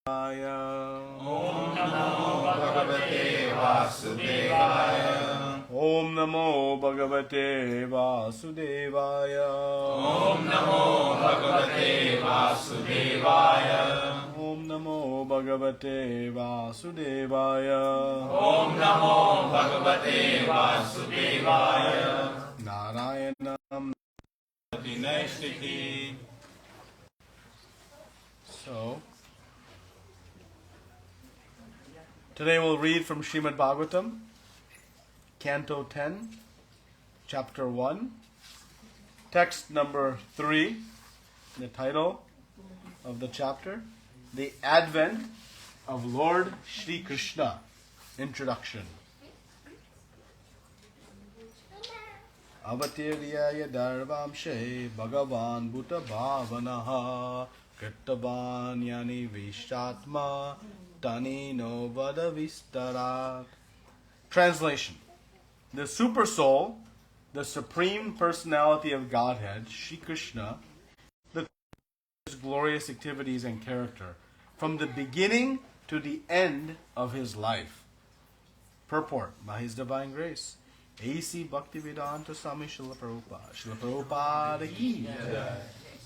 Om Namo Bhagavate Vasudevaya. Om Namo Bhagavate Vasudevaya. Om Namo Bhagavate Vasudevaya. Om Namo Bhagavate Vasudevaya. Om Namo Bhagavate Vasudevaya. Narayanam Dinashtiki. So, today we'll read from Srimad Bhagavatam, Canto 10, Chapter 1, text number 3, the title of the chapter, The Advent of Lord Shri Krishna. Introduction. Avatirya Darvamshe Bhagavan Bhuta Bhavanaha Krittavan Yani Vishatma Tani no Vada Vistarat. Translation. The Super Soul, the Supreme Personality of Godhead, Shri Krishna, the his glorious activities and character, from the beginning to the end of his life. Purport, by his divine grace. A.C. Bhaktivedanta Swami Srila Prabhupada. Srila Prabhupada ki.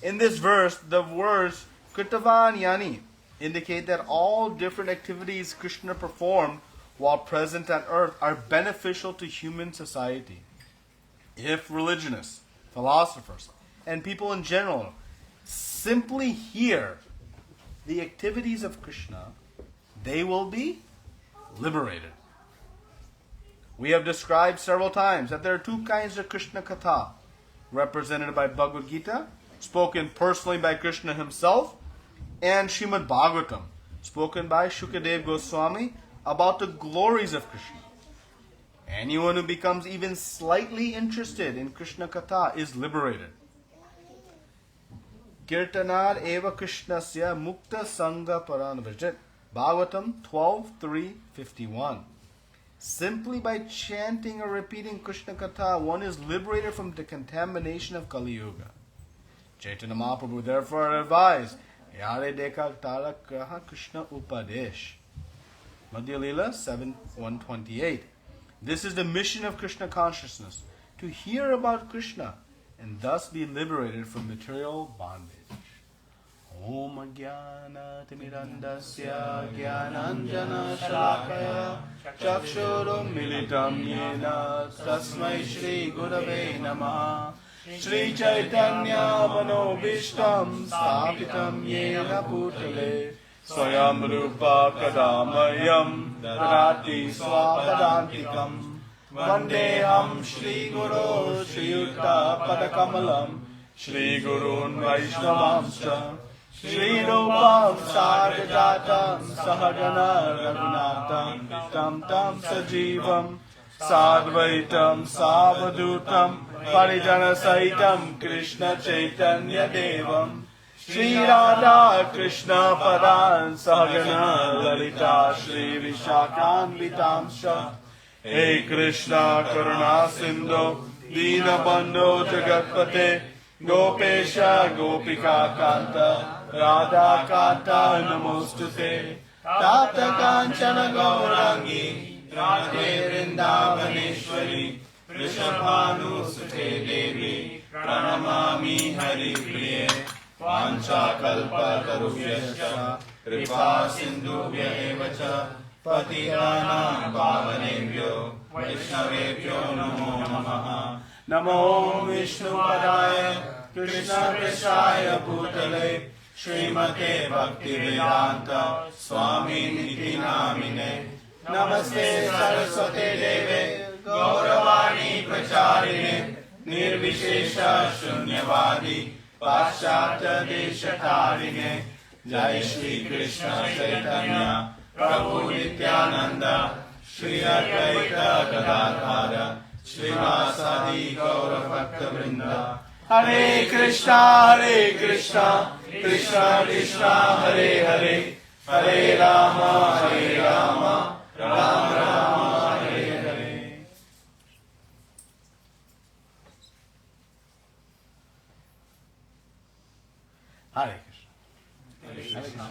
In this verse, the words Kritavan Yani indicate that all different activities Krishna performed while present on earth are beneficial to human society. If religionists, philosophers, and people in general simply hear the activities of Krishna, they will be liberated. We have described several times that there are two kinds of Krishna Katha, represented by Bhagavad Gita, spoken personally by Krishna himself, and Srimad Bhagavatam, spoken by Shukadev Goswami, about the glories of Krishna. Anyone who becomes even slightly interested in Krishna Katha is liberated. Kirtanar eva Krishnasya mukta sangha paranvajit. Bhagavatam 12:3-51. Simply by chanting or repeating Krishna Katha, one is liberated from the contamination of Kali Yuga. Chaitanya Mahaprabhu therefore advised, Yare Dekha Tara Kraha Krishna Upadesh. Madhya Leela 7:128. This is the mission of Krishna consciousness, to hear about Krishna and thus be liberated from material bondage. Om Jnana Timirandasya Jnananjana Shalakaya Chakshurum Militam Yena Tasmai Shri Gurave Namaha. Shri Chaitanya Manobishtam Sthapitam Yena Bhutale Swayam Rupa Kadamayam Dadati Swapadantikam Vandeham Shri Guru Shri Yutta Padakamalam Shri Gurun Vaishnavamscha Shri Rupam Sargajatam Sahagana Raghunatam Tam Tam Sajivam Sadvaitam Savadutam Parijana Saitam Krishna Chaitanya Devam Shri Radha Krishna Padan Sahagana Lalita Shri Vishakhanvitamsha. Hey Krishna Karuna Sindhu Dina Bandho Jagatpate Gopesha Gopika Kanta Radha Kanta Namostute Tata Kanchana Gaurangi Radhe Vrindavaneshwari Vrishabhanu Sute Devi Pranamami Hari Priye Vancha Kalpa Tarubhyascha Kripa Sindhubhya Evacha Patitanam Pavanebhyo Vaishnavebhyo Namo Namaha. Namo Vishnu Padaya Krishna Preshaya Bhutale Srimate Bhaktivedanta Swami Niti Namine. Namaste Saraswate Deve Gauravani Pracharine Nirvishesha Shunyavadi Paschatya Deshatarine. Jai Shri Krishna Chaitanya Prabhu Nityananda Shri Advaita Gadadhara Srivasadi Gaura Bhakta Vrinda. Hare Krishna Krishna Krishna Hare Hare Hare Rama Rama Rama Hare Hare. Hare Krishna. Hare Krishna.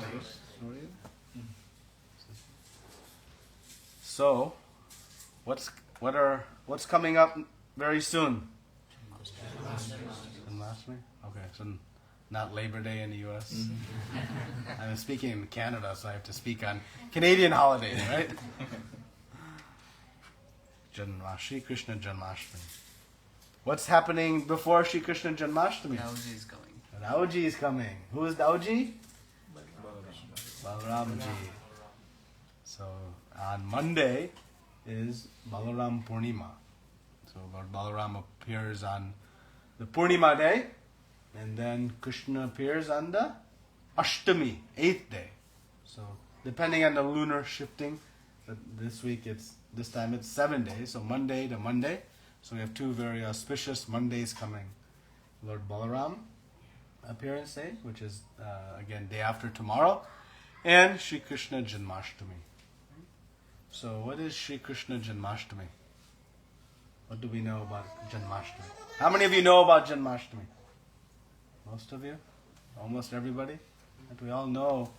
So, what's coming up very soon? Janmashtami? Okay, so not Labor Day in the U.S. I'm speaking in Canada, so I have to speak on Canadian holidays, right? Shri Krishna Janmashtami. What's happening before Shri Krishna Janmashtami? Dauji is coming. Dauji is coming. Who is Dauji? Balaramji. So on Monday is Balaram Purnima. So Lord Balaram appears on the Purnima day, and then Krishna appears on the Ashtami, 8th day. So depending on the lunar shifting, but this time it's 7 days, so Monday to Monday. So we have two very auspicious Mondays coming. Lord Balaram appearance day, which is again day after tomorrow, and Shri Krishna Janmashtami. So what is Shri Krishna Janmashtami? What do we know about Janmashtami? How many of you know about Janmashtami? Most of you? Almost everybody? And we all know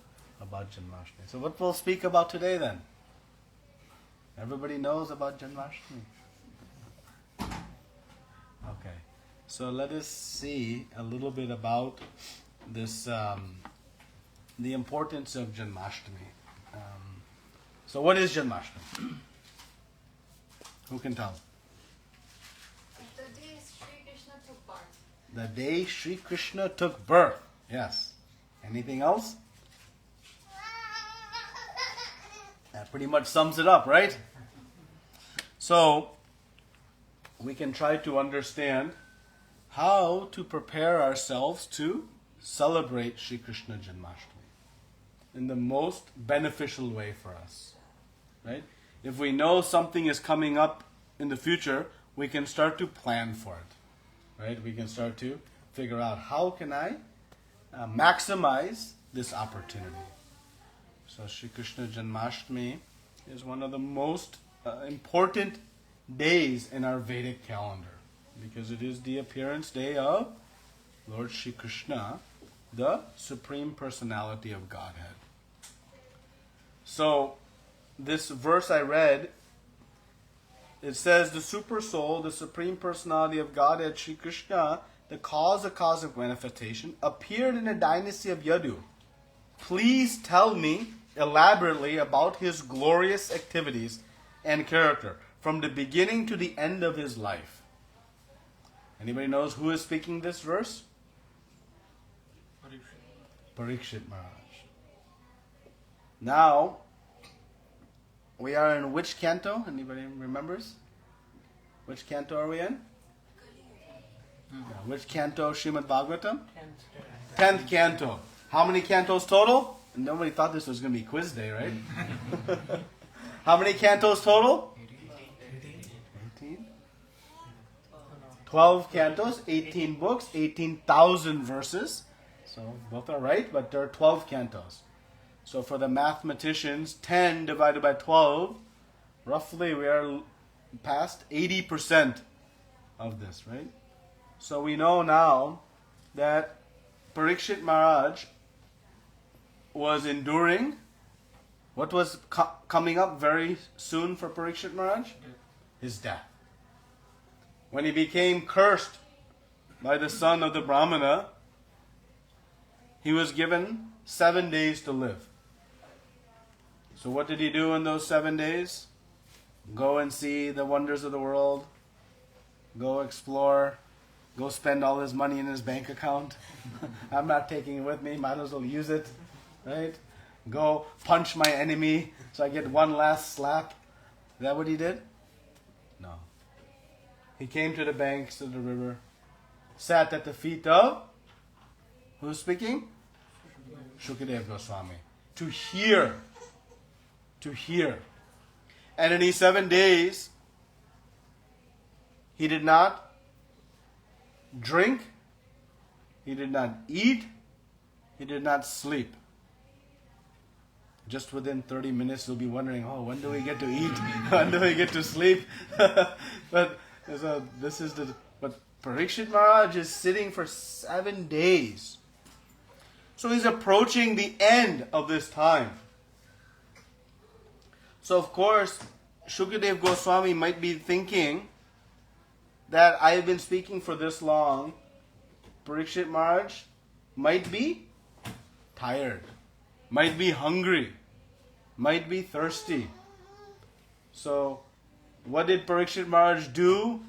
about Janmashtami. So what we'll speak about today then? Everybody knows about Janmashtami. Okay. So let us see a little bit about this, the importance of Janmashtami. So what is Janmashtami? Who can tell? The day Sri Krishna took birth. The day Sri Krishna took birth. Yes. Anything else? That pretty much sums it up, right? So, we can try to understand how to prepare ourselves to celebrate Sri Krishna Janmashtami in the most beneficial way for us. Right? If we know something is coming up in the future, we can start to plan for it. Right? We can start to figure out how can I maximize this opportunity. So Sri Krishna Janmashtami is one of the most important days in our Vedic calendar, because it is the appearance day of Lord Shri Krishna, the Supreme Personality of Godhead. So, this verse I read, it says, the Super Soul, the Supreme Personality of Godhead, Shri Krishna, the cosmic manifestation, appeared in the dynasty of Yadu. Please tell me elaborately about his glorious activities and character, from the beginning to the end of his life. Anybody knows who is speaking this verse? Parikshit Maharaj. Now, we are in which canto? Anybody remembers? Which canto are we in? Which canto, Srimad Bhagavatam? 10th canto. How many cantos total? Nobody thought this was going to be quiz day, right? How many cantos total? 18. 12 cantos, 18 books, 18,000 verses. So both are right, but there are 12 cantos. So for the mathematicians, 10 divided by 12, roughly we are past 80% of this, right? So we know now that Parikshit Maharaj was enduring. What was coming up very soon for Parikshit Maharaj? His death. When he became cursed by the son of the Brahmana, he was given 7 days to live. So what did he do in those 7 days? Go and see the wonders of the world. Go explore. Go spend all his money in his bank account. I'm not taking it with me. Might as well use it. Right? Go punch my enemy so I get one last slap. Is that what he did? No. He came to the banks of the river, sat at the feet of, who's speaking? Shukadeva Goswami. To hear. And in these 7 days, he did not drink, he did not eat, he did not sleep. Just within 30 minutes, you'll be wondering, when do we get to eat? When do we get to sleep? But Parikshit Maharaj is sitting for 7 days. So he's approaching the end of this time. So of course, Shukadev Goswami might be thinking that I have been speaking for this long. Parikshit Maharaj might be tired, might be hungry, might be thirsty. So what did Parikshit Maharaj do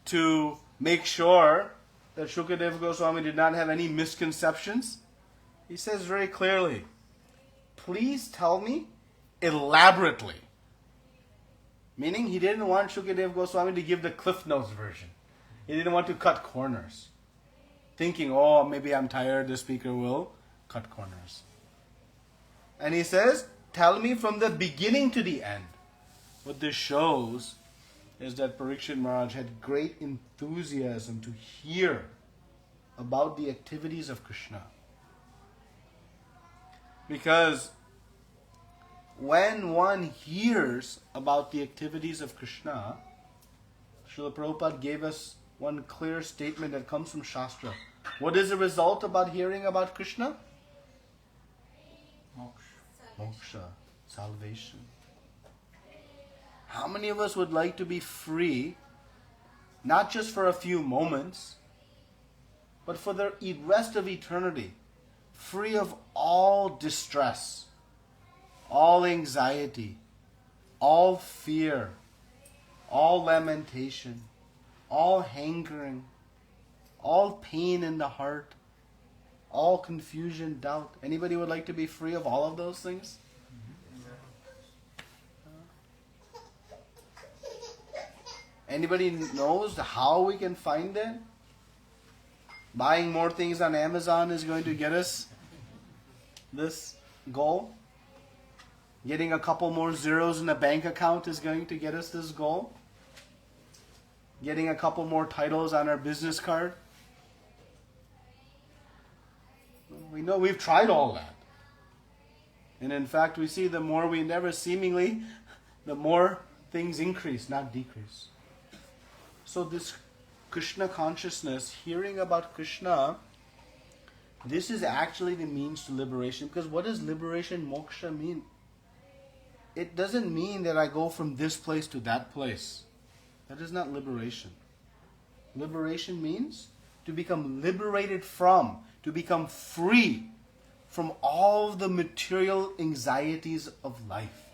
to make sure that Shukadev Goswami did not have any misconceptions? He says very clearly, please tell me elaborately. Meaning he didn't want Shukadev Goswami to give the Cliff Notes version. He didn't want to cut corners. Thinking, oh, maybe I'm tired, the speaker will cut corners. And he says, tell me from the beginning to the end. What this shows is that Parikshit Maharaj had great enthusiasm to hear about the activities of Krishna. Because when one hears about the activities of Krishna, Srila Prabhupada gave us one clear statement that comes from Shastra. What is the result about hearing about Krishna? Moksha, salvation. How many of us would like to be free, not just for a few moments, but for the rest of eternity, free of all distress, all anxiety, all fear, all lamentation, all hankering, all pain in the heart, all confusion, doubt. Anybody would like to be free of all of those things? Anybody knows how we can find it? Buying more things on Amazon is going to get us this goal. Getting a couple more zeros in a bank account is going to get us this goal. Getting a couple more titles on our business card. We know we've tried all that. And in fact, we see the more we endeavor, seemingly, the more things increase, not decrease. So this Krishna consciousness, hearing about Krishna, this is actually the means to liberation. Because what does liberation, moksha, mean? It doesn't mean that I go from this place to that place. That is not liberation. Liberation means to become liberated from, to become free from all the material anxieties of life.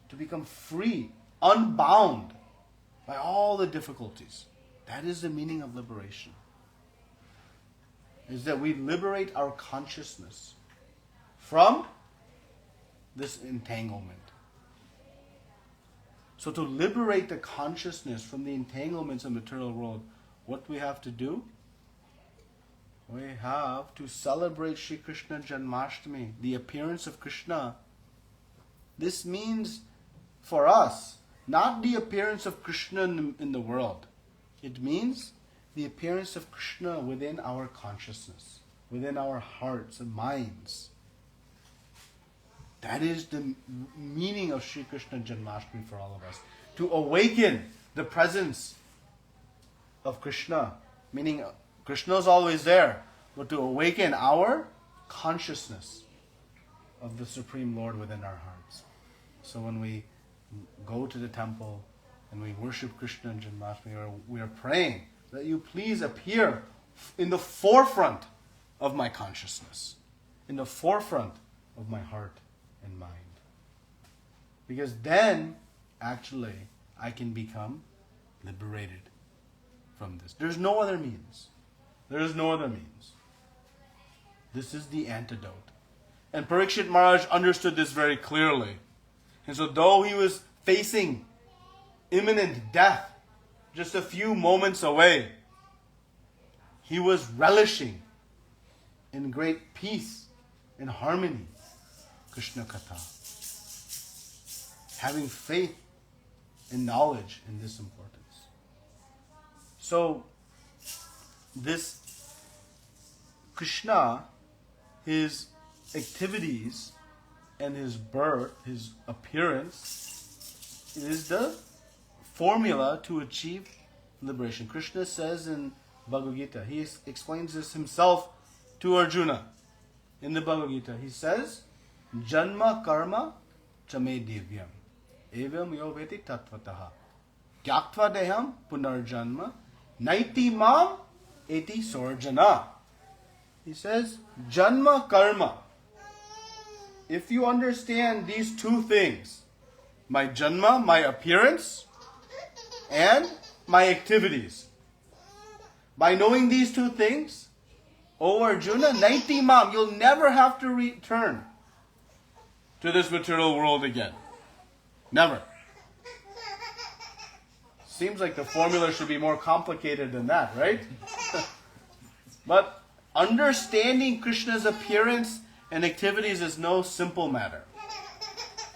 To become free, unbound by all the difficulties. That is the meaning of liberation. Is that we liberate our consciousness from this entanglement. So to liberate the consciousness from the entanglements of the material world, what we have to do? We have to celebrate Sri Krishna Janmastami, the appearance of Krishna. This means for us, not the appearance of Krishna in the world. It means the appearance of Krishna within our consciousness, within our hearts and minds. That is the meaning of Sri Krishna Janmashtami for all of us. To awaken the presence of Krishna, meaning Krishna is always there, but to awaken our consciousness of the Supreme Lord within our hearts. So when we go to the temple and we worship Krishna and Janmashtami, we are praying that you please appear in the forefront of my consciousness, in the forefront of my heart and mind. Because then, actually, I can become liberated from this. There's no other means. There is no other means. This is the antidote. And Parikshit Maharaj understood this very clearly. And so though he was facing imminent death, just a few moments away, he was relishing in great peace and harmony Krishna Katha. Having faith and knowledge in this importance. So, this Krishna, his activities and his birth, his appearance, is the formula to achieve liberation. Krishna says in Bhagavad Gita, he explains this himself to Arjuna in the Bhagavad Gita. He says, Janma karma chame divyam. Evam yo veti tatvataha. Gyaktva deham punarjanma. Naiti mam eti sorjana. He says, Janma karma. If you understand these two things, my Janma, my appearance, and my activities, by knowing these two things, O Arjuna, Naiti mam, you'll never have to return to this material world again. Never. Seems like the formula should be more complicated than that, right? But understanding Krishna's appearance and activities is no simple matter.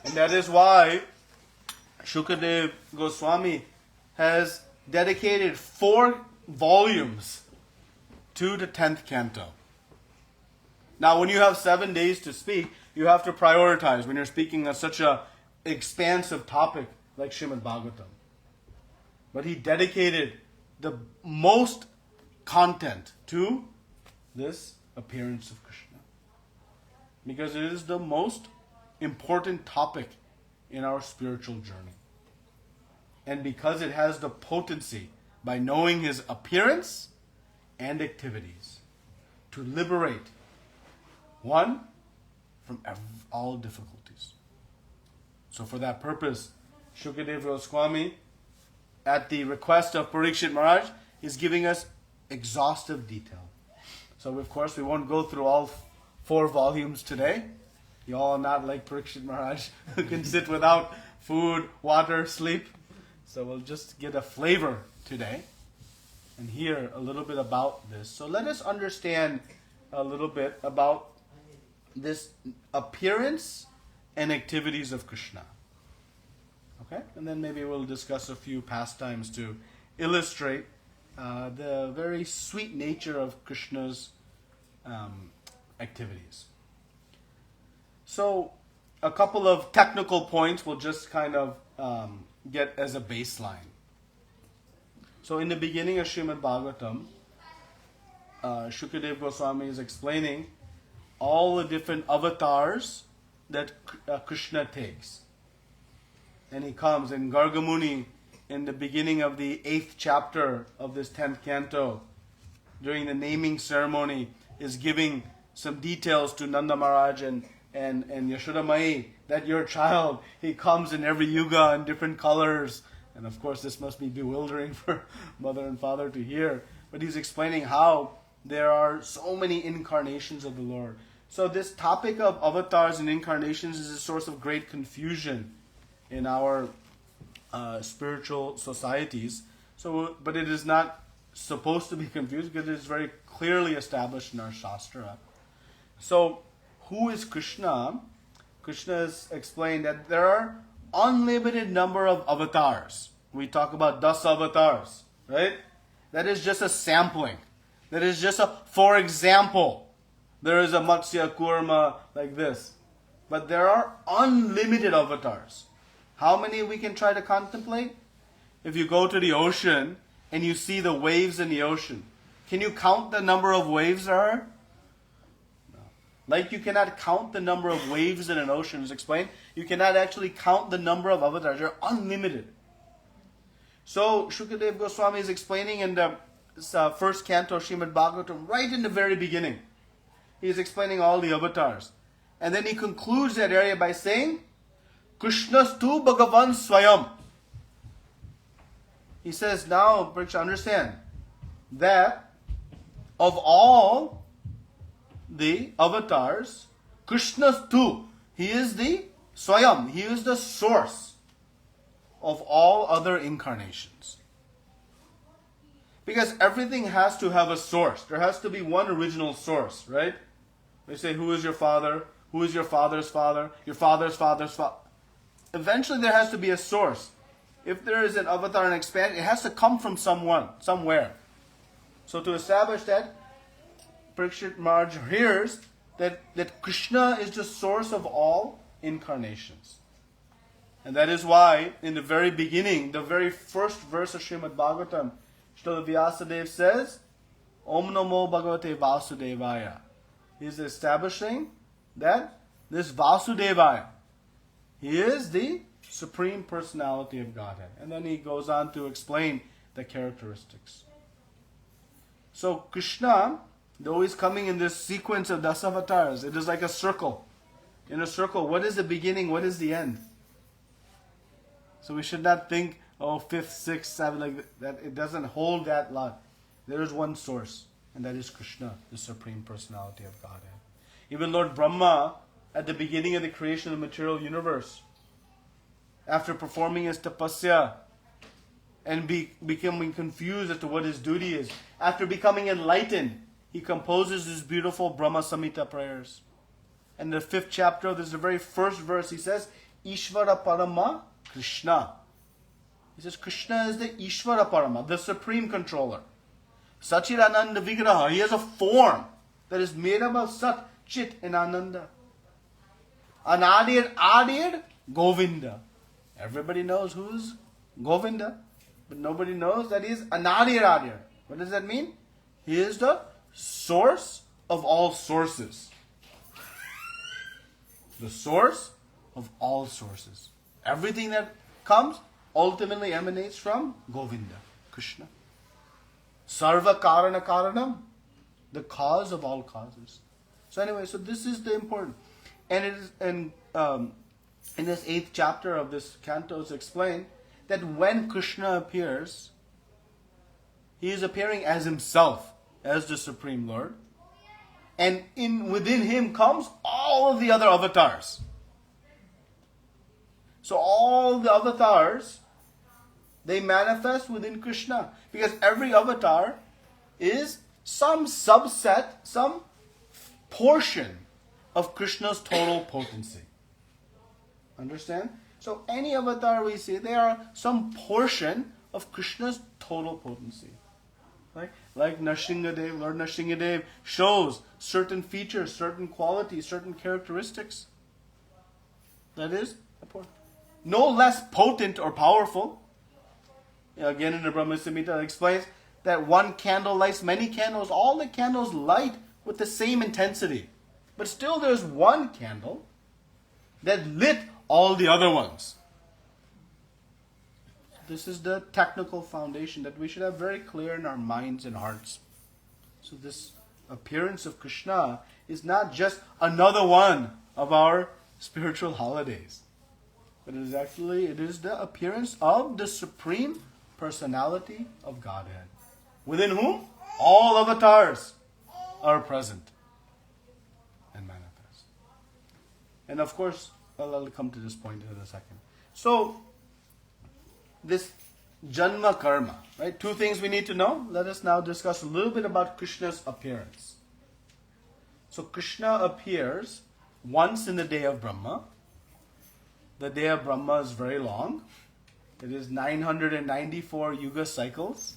And that is why Shukadev Goswami has dedicated 4 volumes to the 10th canto. Now, when you have 7 days to speak, you have to prioritize when you're speaking on such an expansive topic like Srimad Bhagavatam. But he dedicated the most content to this appearance of Krishna, because it is the most important topic in our spiritual journey. And because it has the potency by knowing his appearance and activities to liberate one from all difficulties. So for that purpose, Shukadev Goswami, at the request of Parikshit Maharaj, is giving us exhaustive detail. So of course we won't go through all 4 volumes today. You all are not like Parikshit Maharaj who can sit without food, water, sleep. So we'll just get a flavor today and hear a little bit about this. So let us understand a little bit about this appearance and activities of Krishna. Okay? And then maybe we'll discuss a few pastimes to illustrate the very sweet nature of Krishna's activities. So, a couple of technical points we'll just kind of get as a baseline. So, in the beginning of Srimad Bhagavatam, Shukadev Goswami is explaining all the different avatars that Krishna takes. And he comes in Gargamuni in the beginning of the 8th chapter of this 10th canto, during the naming ceremony, is giving some details to Nanda Maharaj and Yashoda Mai, that your child, he comes in every yuga in different colors. And of course this must be bewildering for mother and father to hear. But he's explaining how there are so many incarnations of the Lord. So this topic of avatars and incarnations is a source of great confusion in our spiritual societies. So, but it is not supposed to be confused because it is very clearly established in our Shastra. So, who is Krishna? Krishna has explained that there are unlimited number of avatars. We talk about 10 avatars, right? That is just a sampling. That is just a, for example, there is a Matsya Kurma like this. But there are unlimited avatars. How many we can try to contemplate? If you go to the ocean and you see the waves in the ocean, can you count the number of waves there are? No. Like you cannot count the number of waves in an ocean, as explained. You cannot actually count the number of avatars. They're unlimited. So, Shukadev Goswami is explaining in the first canto, Srimad Bhagavatam, right in the very beginning. He is explaining all the avatars. And then he concludes that area by saying, Krishnastu Bhagavan Swayam. He says, now, Pariksha, understand that of all the avatars, Krishnastu, he is the Swayam, he is the source of all other incarnations. Because everything has to have a source. There has to be one original source, right? They say, who is your father? Who is your father's father? Your father's father's father. Eventually there has to be a source. If there is an avatar and expansion, it has to come from someone, somewhere. So to establish that, Parikshit Maharaj hears that Krishna is the source of all incarnations. And that is why, in the very beginning, the very first verse of Srimad Bhagavatam, Srila Vyasadeva says, Om Namo Bhagavate Vasudevaya. He is establishing that this Vasudevaya, He is the Supreme Personality of Godhead. And then he goes on to explain the characteristics. So Krishna, though he's coming in this sequence of Dasavatars, it is like a circle. In a circle, what is the beginning, what is the end? So we should not think, oh, 5th, 6th, 7th, like that. It doesn't hold that lot. There is one source, and that is Krishna, the Supreme Personality of Godhead. Even Lord Brahma, at the beginning of the creation of the material universe, after performing his tapasya and becoming confused as to what his duty is, after becoming enlightened, he composes his beautiful Brahma Samhita prayers. And the 5th chapter, this is the very first verse, he says, Ishvara Parama Krishna. He says, Krishna is the Ishvara Parama, the Supreme Controller. Sachirananda Vigraha, he has a form that is made up of Sat, Chit and Ananda. Anadir Adir Govinda. Everybody knows who's Govinda, but nobody knows that he is Anadir Adir. What does that mean? He is the source of all sources. The source of all sources. Everything that comes ultimately emanates from Govinda, Krishna. Sarva Karana Karanam, the cause of all causes. So anyway, so this is the important. And it is in this 8th chapter of this canto, it's explained that when Krishna appears, he is appearing as himself, as the Supreme Lord. And within him comes all of the other avatars. So all the avatars, they manifest within Krishna. Because every avatar is some subset, some portion of Krishna's total potency. Understand? So any avatar we see, they are some portion of Krishna's total potency. Right? Like Nrsingadev, Lord Nrsingadev shows certain features, certain qualities, certain characteristics. That is important. No less potent or powerful. Again in the Brahma Samhita it explains that one candle lights many candles. All the candles light with the same intensity. But still there's one candle that lit all the other ones. This is the technical foundation that we should have very clear in our minds and hearts. So this appearance of Krishna is not just another one of our spiritual holidays. But it is the appearance of the Supreme Personality of Godhead. Within whom all avatars are present and manifest. And of course, I'll come to this point in a second. So, this Janma Karma, right? 2 things we need to know. Let us now discuss a little bit about Krishna's appearance. So Krishna appears once in the day of Brahma. The day of Brahma is very long. It is 994 yuga cycles,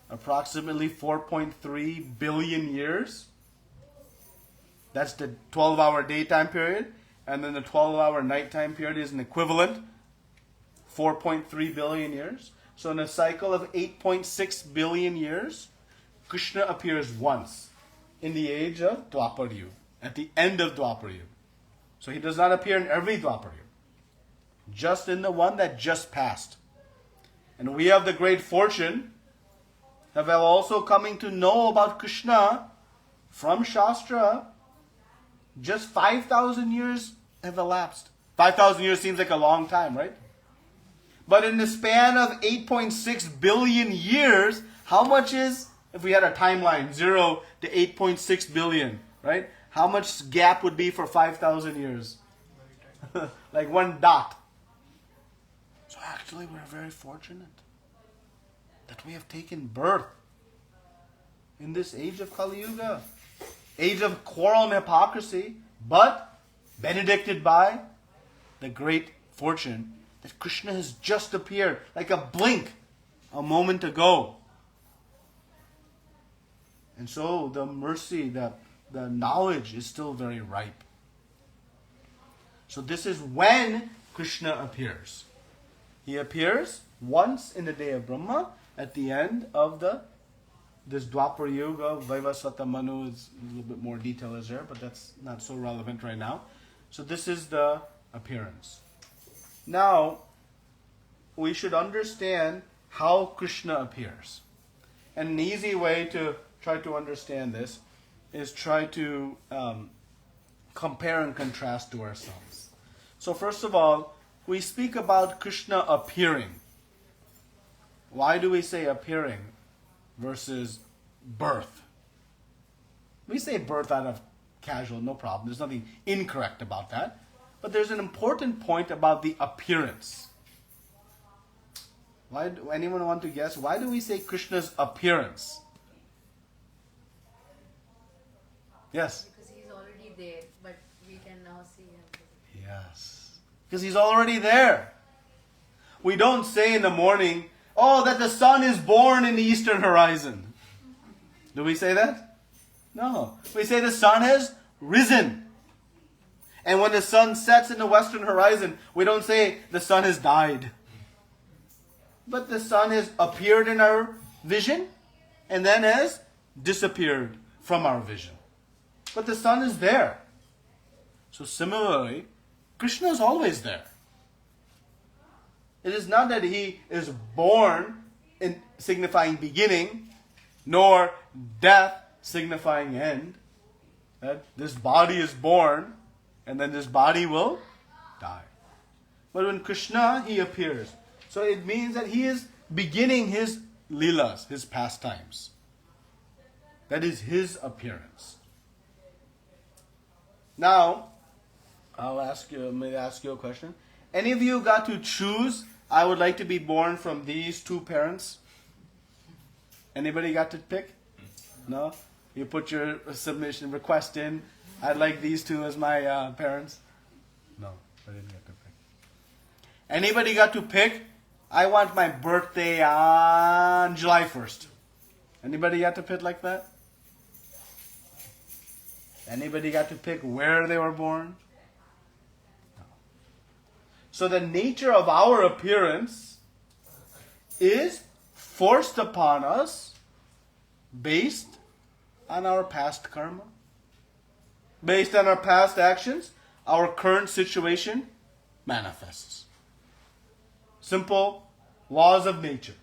approximately 4.3 billion years. That's the 12-hour daytime period. And then the 12-hour nighttime period is an equivalent 4.3 billion years. So in a cycle of 8.6 billion years, Krishna appears once in the age of Dwapar Yuga, at the end of Dwapar Yuga. So he does not appear in every Dwapar Yuga, just in the one that just passed. And we have the great fortune of also coming to know about Krishna from Shastra. Just 5,000 years have elapsed. 5,000 years seems like a long time, right? But in the span of 8.6 billion years, how much is, if we had a timeline, 0 to 8.6 billion, right? How much gap would be for 5,000 years? Like one dot. So actually we're very fortunate that we have taken birth in this age of Kali Yuga. Age of quarrel and hypocrisy, but benedicted by the great fortune that Krishna has just appeared, like a blink, a moment ago. And so the mercy, the knowledge is still very ripe. So this is when Krishna appears. He appears once in the day of Brahma, at the end of this Dwapar Yuga. Vaivasvata Manu is a little bit more detail is there, but that's not so relevant right now. So this is the appearance. Now, we should understand how Krishna appears. And an easy way to try to understand this is try to compare and contrast to ourselves. So first of all, we speak about Krishna appearing. Why do we say appearing versus birth? We say birth out of casual, no problem. There's nothing incorrect about that. But there's an important point about the appearance. Why do anyone want to guess? Why do we say Krishna's appearance? Yes? Because he's already there, but we can now see him. Yes. Because he's already there. We don't say in the morning, oh, that the sun is born in the eastern horizon. Do we say that? No. We say the sun has risen. And when the sun sets in the western horizon, we don't say the sun has died. But the sun has appeared in our vision and then has disappeared from our vision. But the sun is there. So similarly, Krishna is always there. It is not that he is born in signifying beginning, nor death signifying end. That this body is born and then this body will die. But when Krishna, he appears. So it means that he is beginning his leelas, his pastimes. That is his appearance. Now, may I ask you a question? Any of you got to choose, I would like to be born from these two parents? Anybody got to pick? No? You put your submission request in. I'd like these two as my parents. No, I didn't get to pick. Anybody got to pick? I want my birthday on July 1st. Anybody got to pick like that? Anybody got to pick where they were born? No. So the nature of our appearance is forced upon us based on our past karma. Based on our past actions, our current situation manifests. Simple laws of nature.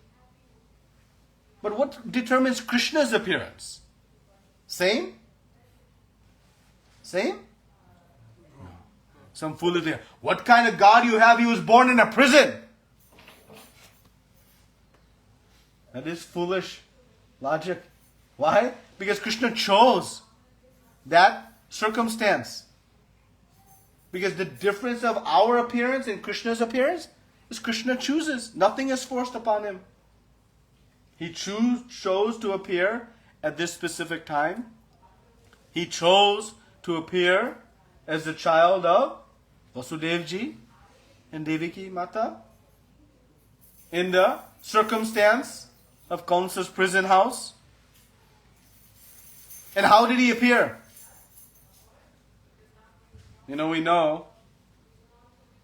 But what determines Krishna's appearance? Same? Same? No. Some foolish thing. What kind of God you have? He was born in a prison. That is foolish logic. Why? Because Krishna chose that circumstance. Because the difference of our appearance and Krishna's appearance is Krishna chooses. Nothing is forced upon him. He chose to appear at this specific time. He chose to appear as the child of Vasudevji and Devaki Mata in the circumstance of Kamsa's prison house. And how did he appear? We know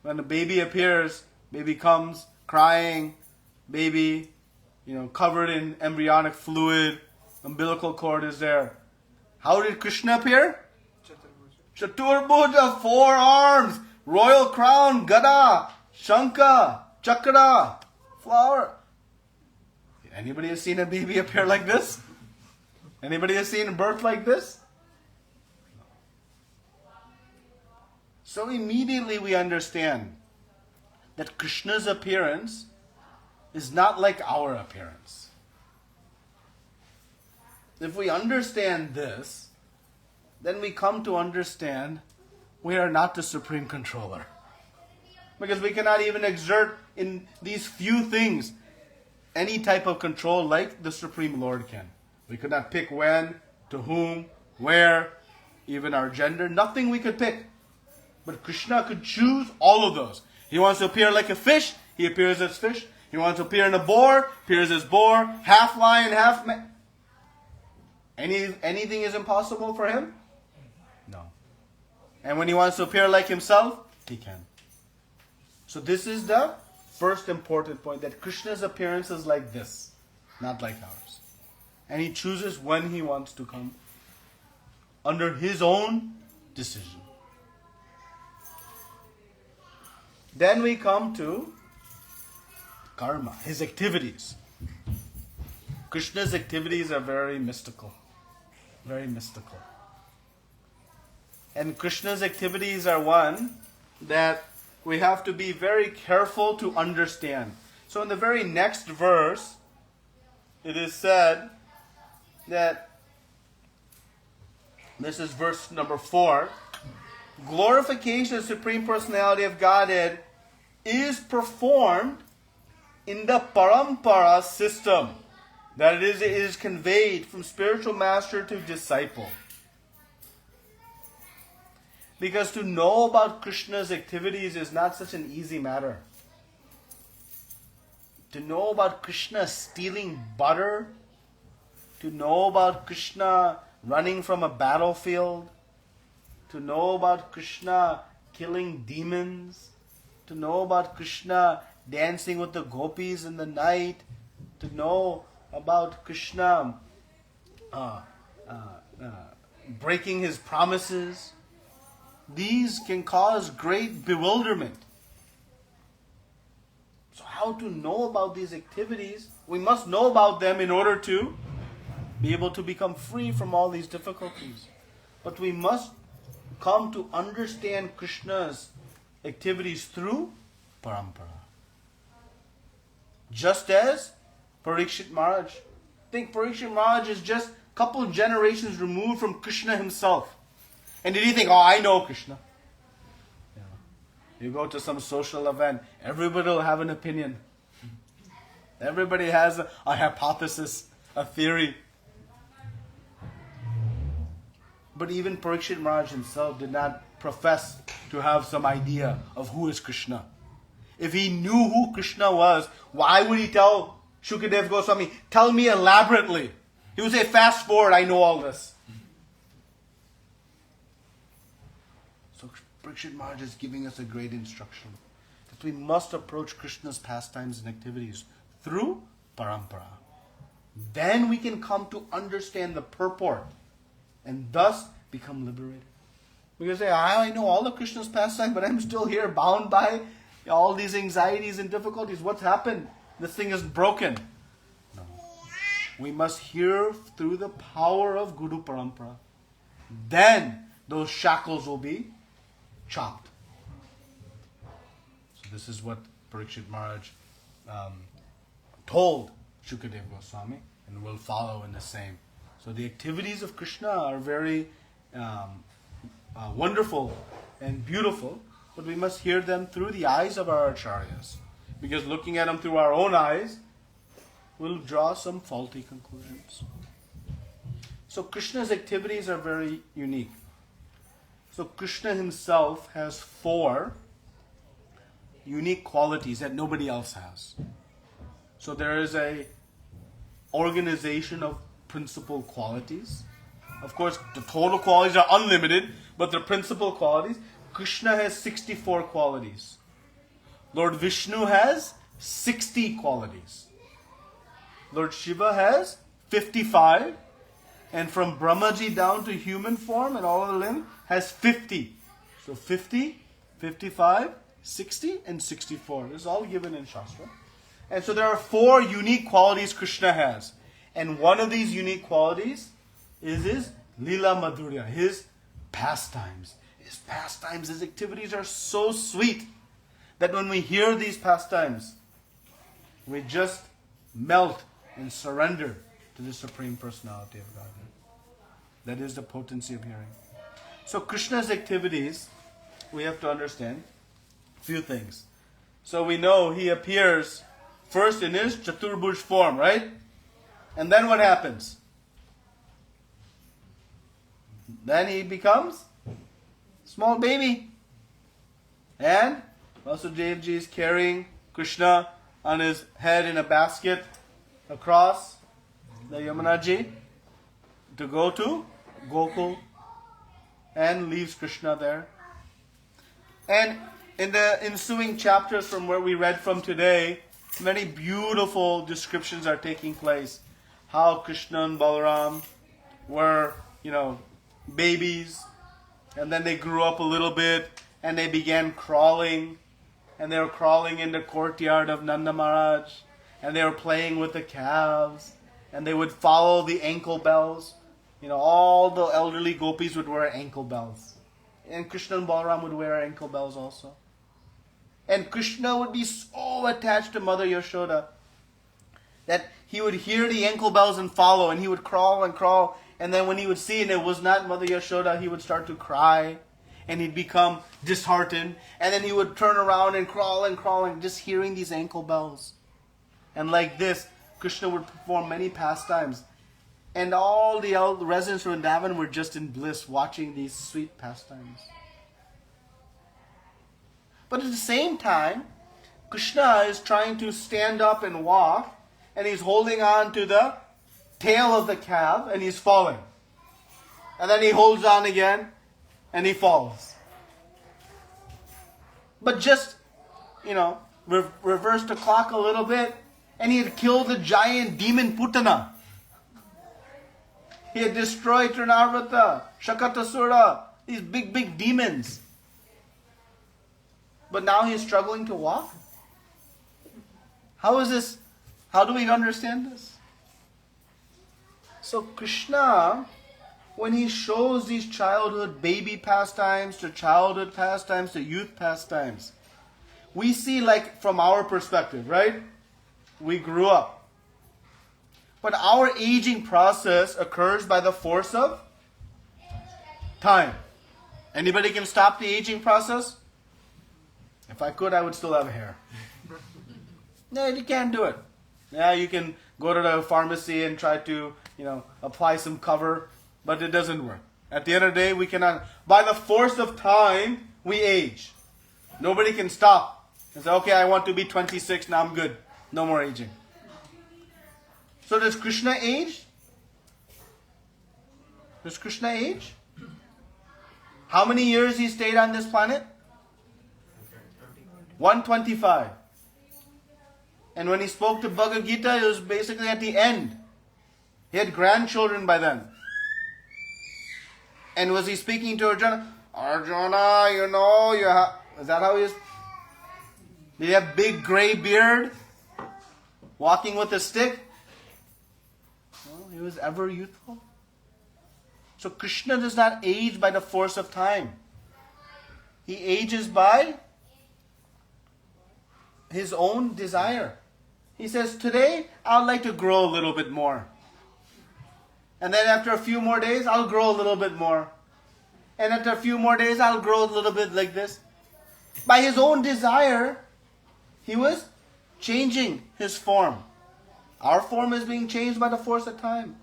when a baby appears, baby comes crying, baby, covered in embryonic fluid, umbilical cord is there. How did Krishna appear? Chaturbhuja, 4 arms, royal crown, gada, shanka, chakra, flower. Anybody has seen a baby appear like this? Anybody has seen a birth like this? So immediately we understand that Krishna's appearance is not like our appearance. If we understand this, then we come to understand we are not the supreme controller. Because we cannot even exert in these few things any type of control like the Supreme Lord can. We could not pick when, to whom, where, even our gender. Nothing we could pick. But Krishna could choose all of those. He wants to appear like a fish, he appears as fish. He wants to appear in a boar, appears as boar. Half lion, half man. Anything is impossible for him? No. And when he wants to appear like himself, he can. So this is the first important point, that Krishna's appearance is like this, not like ours. And he chooses when he wants to come, under his own decision. Then we come to karma, his activities. Krishna's activities are very mystical. Very mystical. And Krishna's activities are one that we have to be very careful to understand. So in the very next verse, it is said that, this is verse number 4, glorification of the Supreme Personality of Godhead is performed in the parampara system. That it is conveyed from spiritual master to disciple. Because to know about Krishna's activities is not such an easy matter. To know about Krishna stealing butter, to know about Krishna running from a battlefield, to know about Krishna killing demons, to know about Krishna dancing with the gopis in the night, to know about Krishna breaking his promises. These can cause great bewilderment. So how to know about these activities? We must know about them in order to be able to become free from all these difficulties. But we must come to understand Krishna's activities through parampara. Just as Parikshit Maharaj. Think Parikshit Maharaj is just a couple of generations removed from Krishna himself. And did he think, oh, I know Krishna? Yeah. You go to some social event, everybody will have an opinion. Everybody has a hypothesis, a theory. But even Parikshit Maharaj himself did not profess to have some idea of who is Krishna. If he knew who Krishna was, why would he tell Shukadev Goswami, tell me elaborately? He would say, fast forward, I know all this. So Parikshit Maharaj is giving us a great instruction that we must approach Krishna's pastimes and activities through parampara. Then we can come to understand the purport and thus become liberated. We can say, I know all of Krishna's pastimes, but I'm still here bound by all these anxieties and difficulties. What's happened? This thing is broken. No. We must hear through the power of Guru Parampara. Then those shackles will be chopped. So this is what Parikshit Maharaj told Shukadev Goswami, and will follow in the same. So the activities of Krishna are very wonderful and beautiful, but we must hear them through the eyes of our acharyas. Because looking at them through our own eyes, we'll draw some faulty conclusions. So Krishna's activities are very unique. So Krishna himself has 4 unique qualities that nobody else has. So there is a organization of principal qualities. Of course, the total qualities are unlimited, but the principal qualities, Krishna has 64 qualities. Lord Vishnu has 60 qualities. Lord Shiva has 55. And from Brahmaji down to human form and all of the limb has 50. So 50, 55, 60, and 64. This is all given in Shastra. And so there are 4 unique qualities Krishna has. And one of these unique qualities is his Lila Madhurya, his pastimes. His pastimes, his activities are so sweet that when we hear these pastimes, we just melt and surrender to the Supreme Personality of Godhead. That is the potency of hearing. So Krishna's activities, we have to understand a few things. So we know he appears first in his Chaturbhuj form, right? And then what happens? Then he becomes a small baby. And Vasudevji is carrying Krishna on his head in a basket across the Yamunaji to go to Gokul, and leaves Krishna there. And in the ensuing chapters from where we read from today, many beautiful descriptions are taking place. How Krishna and Balaram were, babies, and then they grew up a little bit, and they began crawling, and they were crawling in the courtyard of Nanda Maharaj, and they were playing with the calves, and they would follow the ankle bells. All the elderly gopis would wear ankle bells. And Krishna and Balaram would wear ankle bells also. And Krishna would be so attached to Mother Yashoda that he would hear the ankle bells and follow, and he would crawl and crawl. And then when he would see and it was not Mother Yashoda, he would start to cry. And he'd become disheartened. And then he would turn around and crawl and just hearing these ankle bells. And like this, Krishna would perform many pastimes. And all the residents of Vrindavan were just in bliss watching these sweet pastimes. But at the same time, Krishna is trying to stand up and walk, and he's holding on to the tail of the calf, and he's falling. And then he holds on again, and he falls. But just, reverse the clock a little bit, and he had killed the giant demon Putana. He had destroyed Trinavrata, Shakatasura, these big demons. But now he's struggling to walk? How is this? How do we understand this? So Krishna, when he shows these childhood baby pastimes to childhood pastimes to youth pastimes, we see like from our perspective, right? We grew up. But our aging process occurs by the force of time. Anybody can stop the aging process? If I could, I would still have hair. No, you can't do it. Yeah, you can go to the pharmacy and try to, apply some cover, but it doesn't work. At the end of the day, we cannot. By the force of time, we age. Nobody can stop and say, okay, I want to be 26, now I'm good. No more aging. So does Krishna age? Does Krishna age? How many years he stayed on this planet? 125. And when he spoke to Bhagavad Gita, it was basically at the end. He had grandchildren by then. And was he speaking to Arjuna? Arjuna, is that how he is? Did he have big gray beard? Walking with a stick? No, he was ever youthful. So Krishna does not age by the force of time. He ages by his own desire. He says, today I'd like to grow a little bit more. And then after a few more days, I'll grow a little bit more. And after a few more days, I'll grow a little bit like this. By his own desire, he was changing his form. Our form is being changed by the force of time.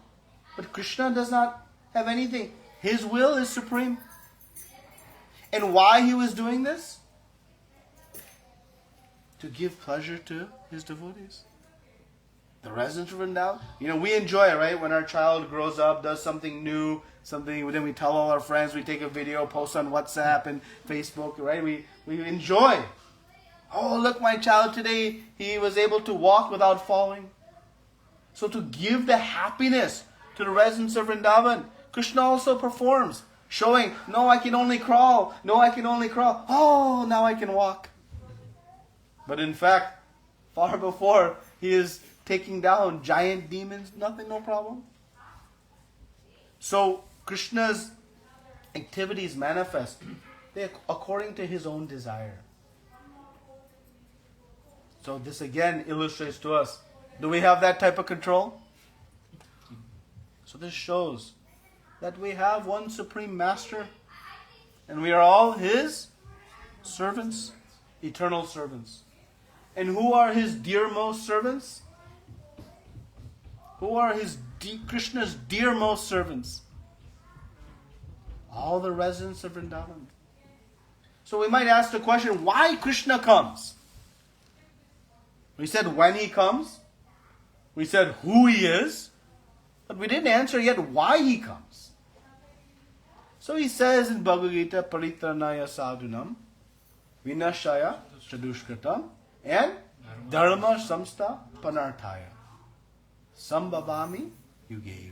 But Krishna does not have anything. His will is supreme. And why he was doing this? To give pleasure to his devotees. The residents of Vrindavan. We enjoy it, right? When our child grows up, does something new, then we tell all our friends, we take a video, post on WhatsApp and Facebook, right? We enjoy. Oh, look, my child today, he was able to walk without falling. So to give the happiness to the residents of Vrindavan, Krishna also performs, showing, no, I can only crawl. No, I can only crawl. Oh, now I can walk. But in fact, far before, he is taking down giant demons, nothing, no problem. So Krishna's activities manifest according to his own desire. So this again illustrates to us, do we have that type of control? So this shows that we have one supreme master and we are all his servants, eternal servants. And who are his dearmost servants? Who are Krishna's dearmost servants? All the residents of Vrindavan. So we might ask the question, why Krishna comes? We said when he comes. We said who he is. But we didn't answer yet why he comes. So he says in Bhagavad Gita, Paritranaya sadhunam, Vinashaya chadushkratam, and Dharma samsta panarthaya. Sambhavami yuge yuge.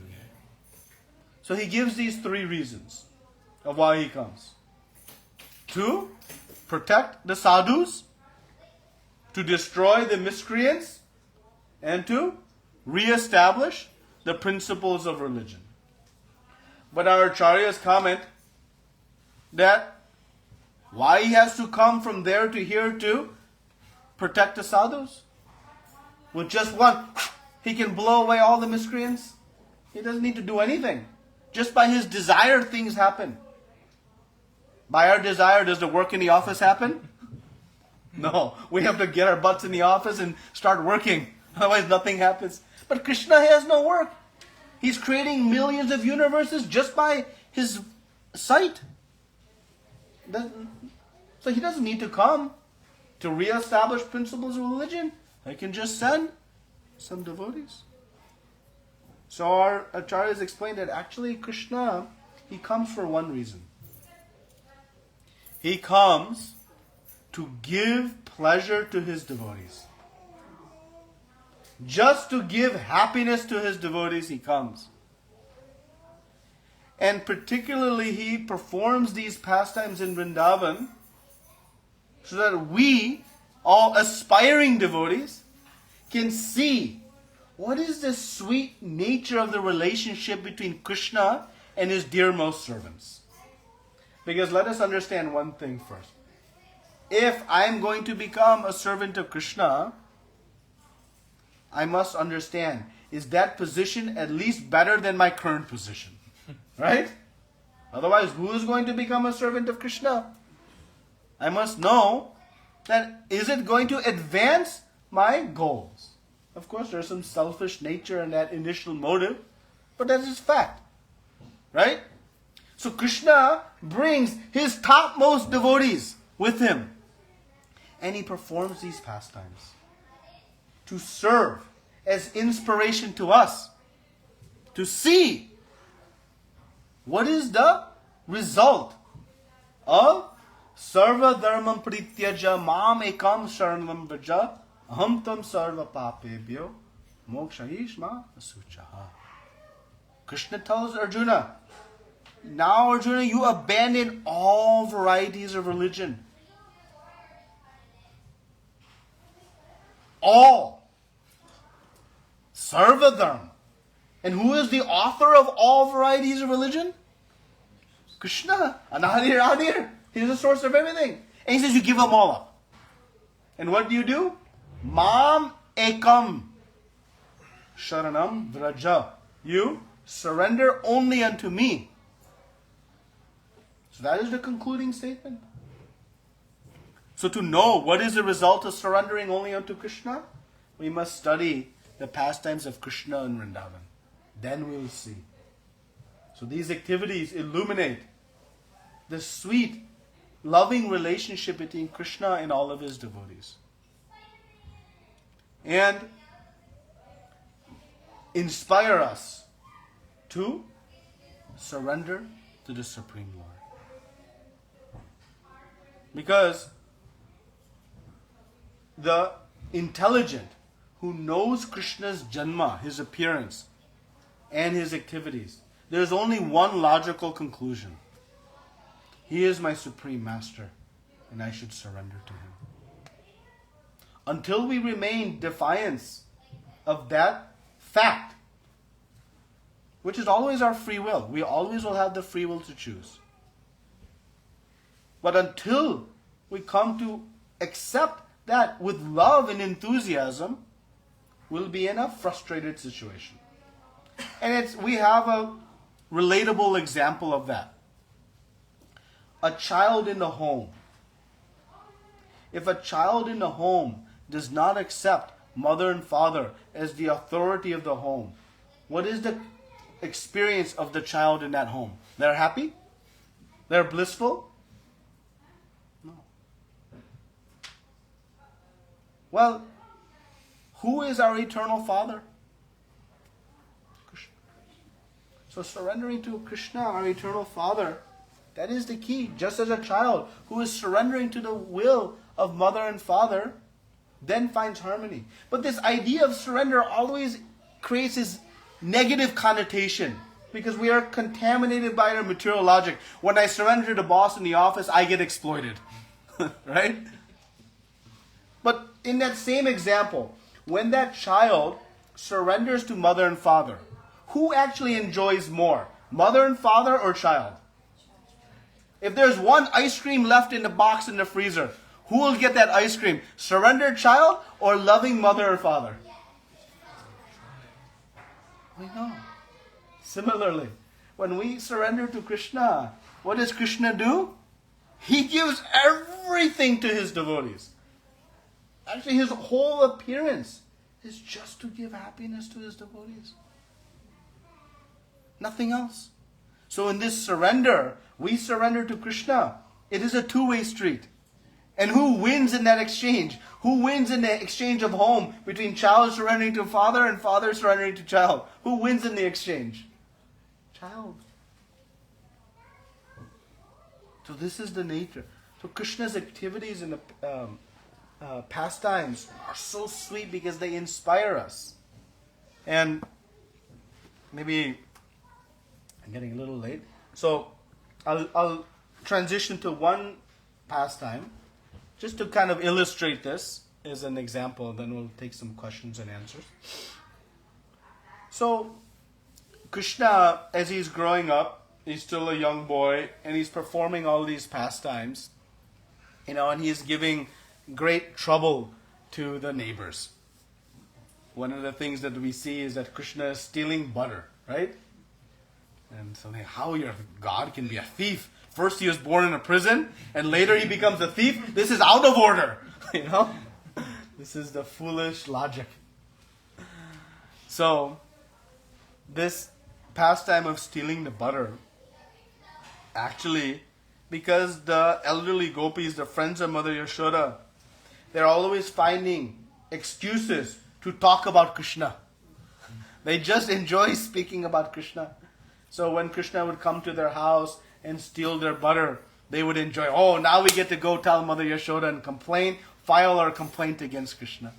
So he gives these three reasons of why he comes. To protect the sadhus, to destroy the miscreants and to re-establish the principles of religion. But our acharyas comment that why he has to come from there to here to protect the sadhus? With just one, he can blow away all the miscreants. He doesn't need to do anything. Just by his desire, things happen. By our desire, does the work in the office happen? No. We have to get our butts in the office and start working. Otherwise, nothing happens. But Krishna has no work. He's creating millions of universes just by his sight. So he doesn't need to come to re-establish principles of religion. He can just send some devotees. So our acharyas explained that actually Krishna, he comes for one reason. He comes to give pleasure to his devotees. Just to give happiness to his devotees, he comes. And particularly he performs these pastimes in Vrindavan so that we, all aspiring devotees, can see what is the sweet nature of the relationship between Krishna and his dearmost servants. Because let us understand one thing first. If I am going to become a servant of Krishna, I must understand, is that position at least better than my current position? Right? Otherwise, who is going to become a servant of Krishna? I must know that is it going to advance my goals? Of course, there's some selfish nature in that initial motive, but that is fact. Right? So Krishna brings his topmost devotees with him. And he performs these pastimes to serve as inspiration to us. To see what is the result of Sarva Dharmam Prityaja Mam Ekam Sharanam Vraja Aham Tam Sarva Papebhyo Mokshayishma Asuchaha. Krishna tells Arjuna, now Arjuna, you abandon all varieties of religion. All. Sarva Dharma. And who is the author of all varieties of religion? Krishna. Anadir Adir. He's the source of everything. And he says you give them all up. And what do? Mam ekam sharanam vraja. You surrender only unto me. So that is the concluding statement. So to know what is the result of surrendering only unto Krishna, we must study the pastimes of Krishna in Vrindavan. Then we will see. So these activities illuminate the sweet, loving relationship between Krishna and all of his devotees. And inspire us to surrender to the Supreme Lord. Because the intelligent who knows Krishna's janma, his appearance, and his activities, there's only one logical conclusion. He is my supreme master, and I should surrender to him. Until we remain defiant of that fact, which is always our free will. We always will have the free will to choose. But until we come to accept that with love and enthusiasm, we'll be in a frustrated situation. And we have a relatable example of that. A child in the home. If a child in the home does not accept mother and father as the authority of the home, what is the experience of the child in that home? They're happy? They're blissful? No. Well, who is our eternal Father? Krishna. So surrendering to Krishna, our eternal Father, that is the key. Just as a child who is surrendering to the will of mother and father, then finds harmony. But this idea of surrender always creates this negative connotation because we are contaminated by our material logic. When I surrender to the boss in the office, I get exploited. Right? But in that same example, when that child surrenders to mother and father, who actually enjoys more? Mother and father or child? If there's one ice cream left in the box in the freezer, who will get that ice cream? Surrendered child or loving mother or father? We know. Similarly, when we surrender to Krishna, what does Krishna do? He gives everything to his devotees. Actually, his whole appearance is just to give happiness to his devotees. Nothing else. So in this surrender, we surrender to Krishna. It is a two-way street. And who wins in that exchange? Who wins in the exchange of home between child surrendering to father and father surrendering to child? Who wins in the exchange? Child. So this is the nature. So Krishna's activities in the pastimes are so sweet because they inspire us. And maybe I'm getting a little late. So I'll transition to one pastime just to kind of illustrate this as an example. Then we'll take some questions and answers. So Krishna, as he's growing up, he's still a young boy and he's performing all these pastimes, and he's giving great trouble to the neighbors. One of the things that we see is that Krishna is stealing butter, right? And so how your God can be a thief? First he was born in a prison and later he becomes a thief? This is out of order, This is the foolish logic. So, this pastime of stealing the butter, actually, because the elderly gopis, the friends of Mother Yashoda, they're always finding excuses to talk about Krishna. They just enjoy speaking about Krishna. So when Krishna would come to their house and steal their butter, they would enjoy, now we get to go tell Mother Yashoda and file our complaint against Krishna.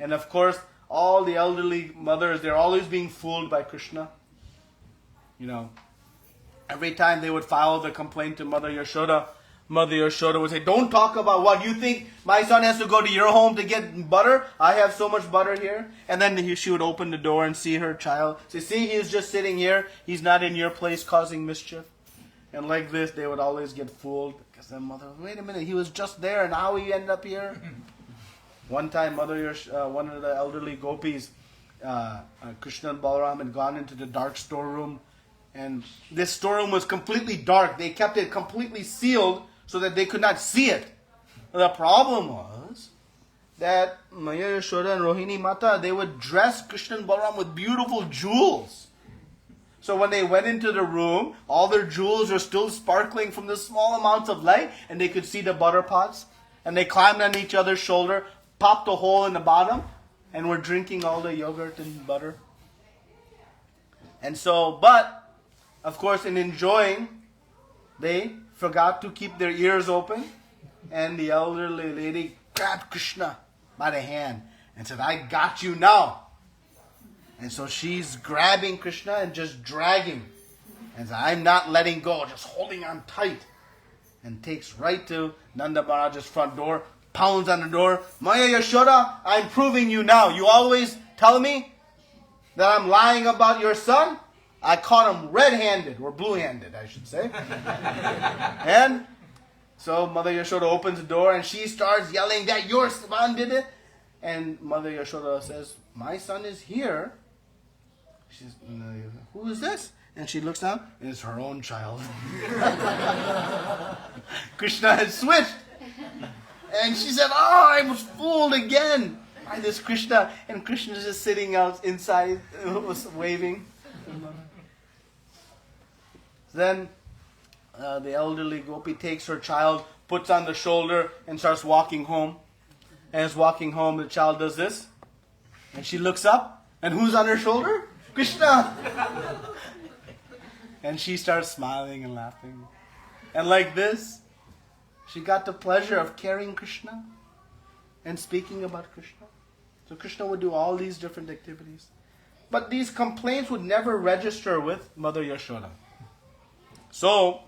And of course, all the elderly mothers, they're always being fooled by Krishna. Every time they would file the complaint to Mother Yashoda would say, don't talk about what you think my son has to go to your home to get butter. I have so much butter here. And then she would open the door and see her child. Say, see, he's just sitting here. He's not in your place causing mischief. And like this, they would always get fooled. Because then mother, wait a minute, he was just there and how he ended up here? One time, one of the elderly gopis, Krishna and Balaram, had gone into the dark storeroom. And this storeroom was completely dark. They kept it completely sealed so that they could not see it. The problem was that Maya Yashoda and Rohini Mata, they would dress Krishna and Balaram with beautiful jewels. So when they went into the room, all their jewels were still sparkling from the small amounts of light, and they could see the butter pots. And they climbed on each other's shoulder, popped a hole in the bottom, and were drinking all the yogurt and butter. And so, but, of course, in enjoying, they forgot to keep their ears open, and the elderly lady grabbed Krishna by the hand and said, I got you now. And so she's grabbing Krishna and just dragging. And said, I'm not letting go, just holding on tight. And takes right to Nanda Maharaj's front door, pounds on the door. Maya Yashoda, I'm proving you now. You always tell me that I'm lying about your son. I caught him red-handed, or blue-handed, I should say. And so Mother Yashoda opens the door and she starts yelling that your son did it. And Mother Yashoda says, my son is here. She says, who is this? And she looks down, and it's her own child. Krishna had switched. And she said, I was fooled again by this Krishna. And Krishna is just sitting out inside, was waving. Then the elderly gopi takes her child, puts on the shoulder, and starts walking home. And as walking home, the child does this. And she looks up, and who's on her shoulder? Krishna! And she starts smiling and laughing. And like this, she got the pleasure of carrying Krishna and speaking about Krishna. So Krishna would do all these different activities. But these complaints would never register with Mother Yashoda. So,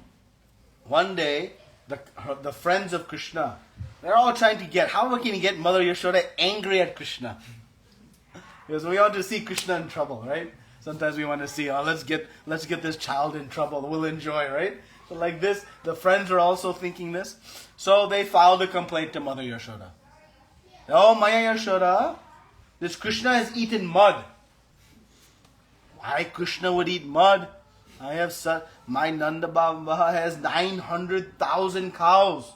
one day, the friends of Krishna, They're all trying to get, how can we get Mother Yashoda angry at Krishna? Because we want to see Krishna in trouble, right? Sometimes we want to see, let's get this child in trouble. We'll enjoy, right? So like this, the friends are also thinking this. So they filed a complaint to Mother Yashoda. Oh, Maya Yashoda, this Krishna has eaten mud. Why Krishna would eat mud? My Nanda Baba has 900,000 cows.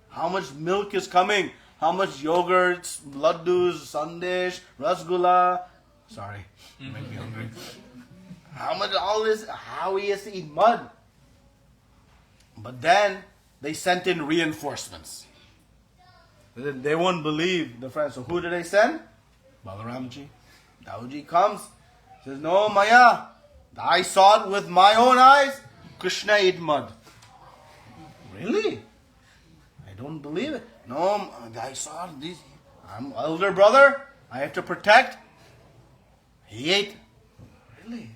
How much milk is coming? How much yogurts, laddus, sandesh, rasgulla? Sorry, you make me hungry. How much all this? How he has to eat mud? But then they sent in reinforcements. They won't believe the friends. So who did they send? Balaramji. Dauji comes. Says, no, Maya. I saw it with my own eyes. Krishna ate mud. Really? I don't believe it. No, I saw this. I'm elder brother. I have to protect. He ate. Really?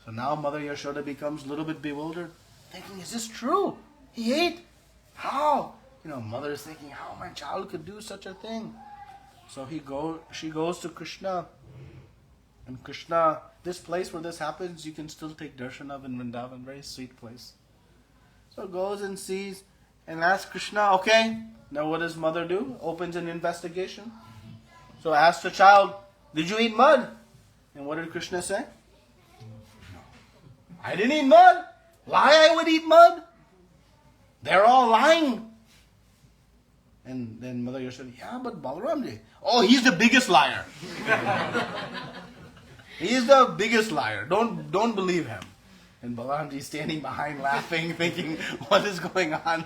So now Mother Yashoda becomes a little bit bewildered, thinking, is this true? He ate? How? Mother is thinking, how my child could do such a thing? So she goes to Krishna. And Krishna, this place where this happens, you can still take darshan of in Vrindavan, very sweet place. So goes and sees and asks Krishna, okay, now what does mother do? Opens an investigation. So asks the child, did you eat mud? And what did Krishna say? No. I didn't eat mud. Why I would eat mud? They're all lying. And then Mother Yashoda, yeah, but Balaramji, oh, he's the biggest liar. He is the biggest liar. Don't believe him. And Balaramji is standing behind laughing, thinking, what is going on?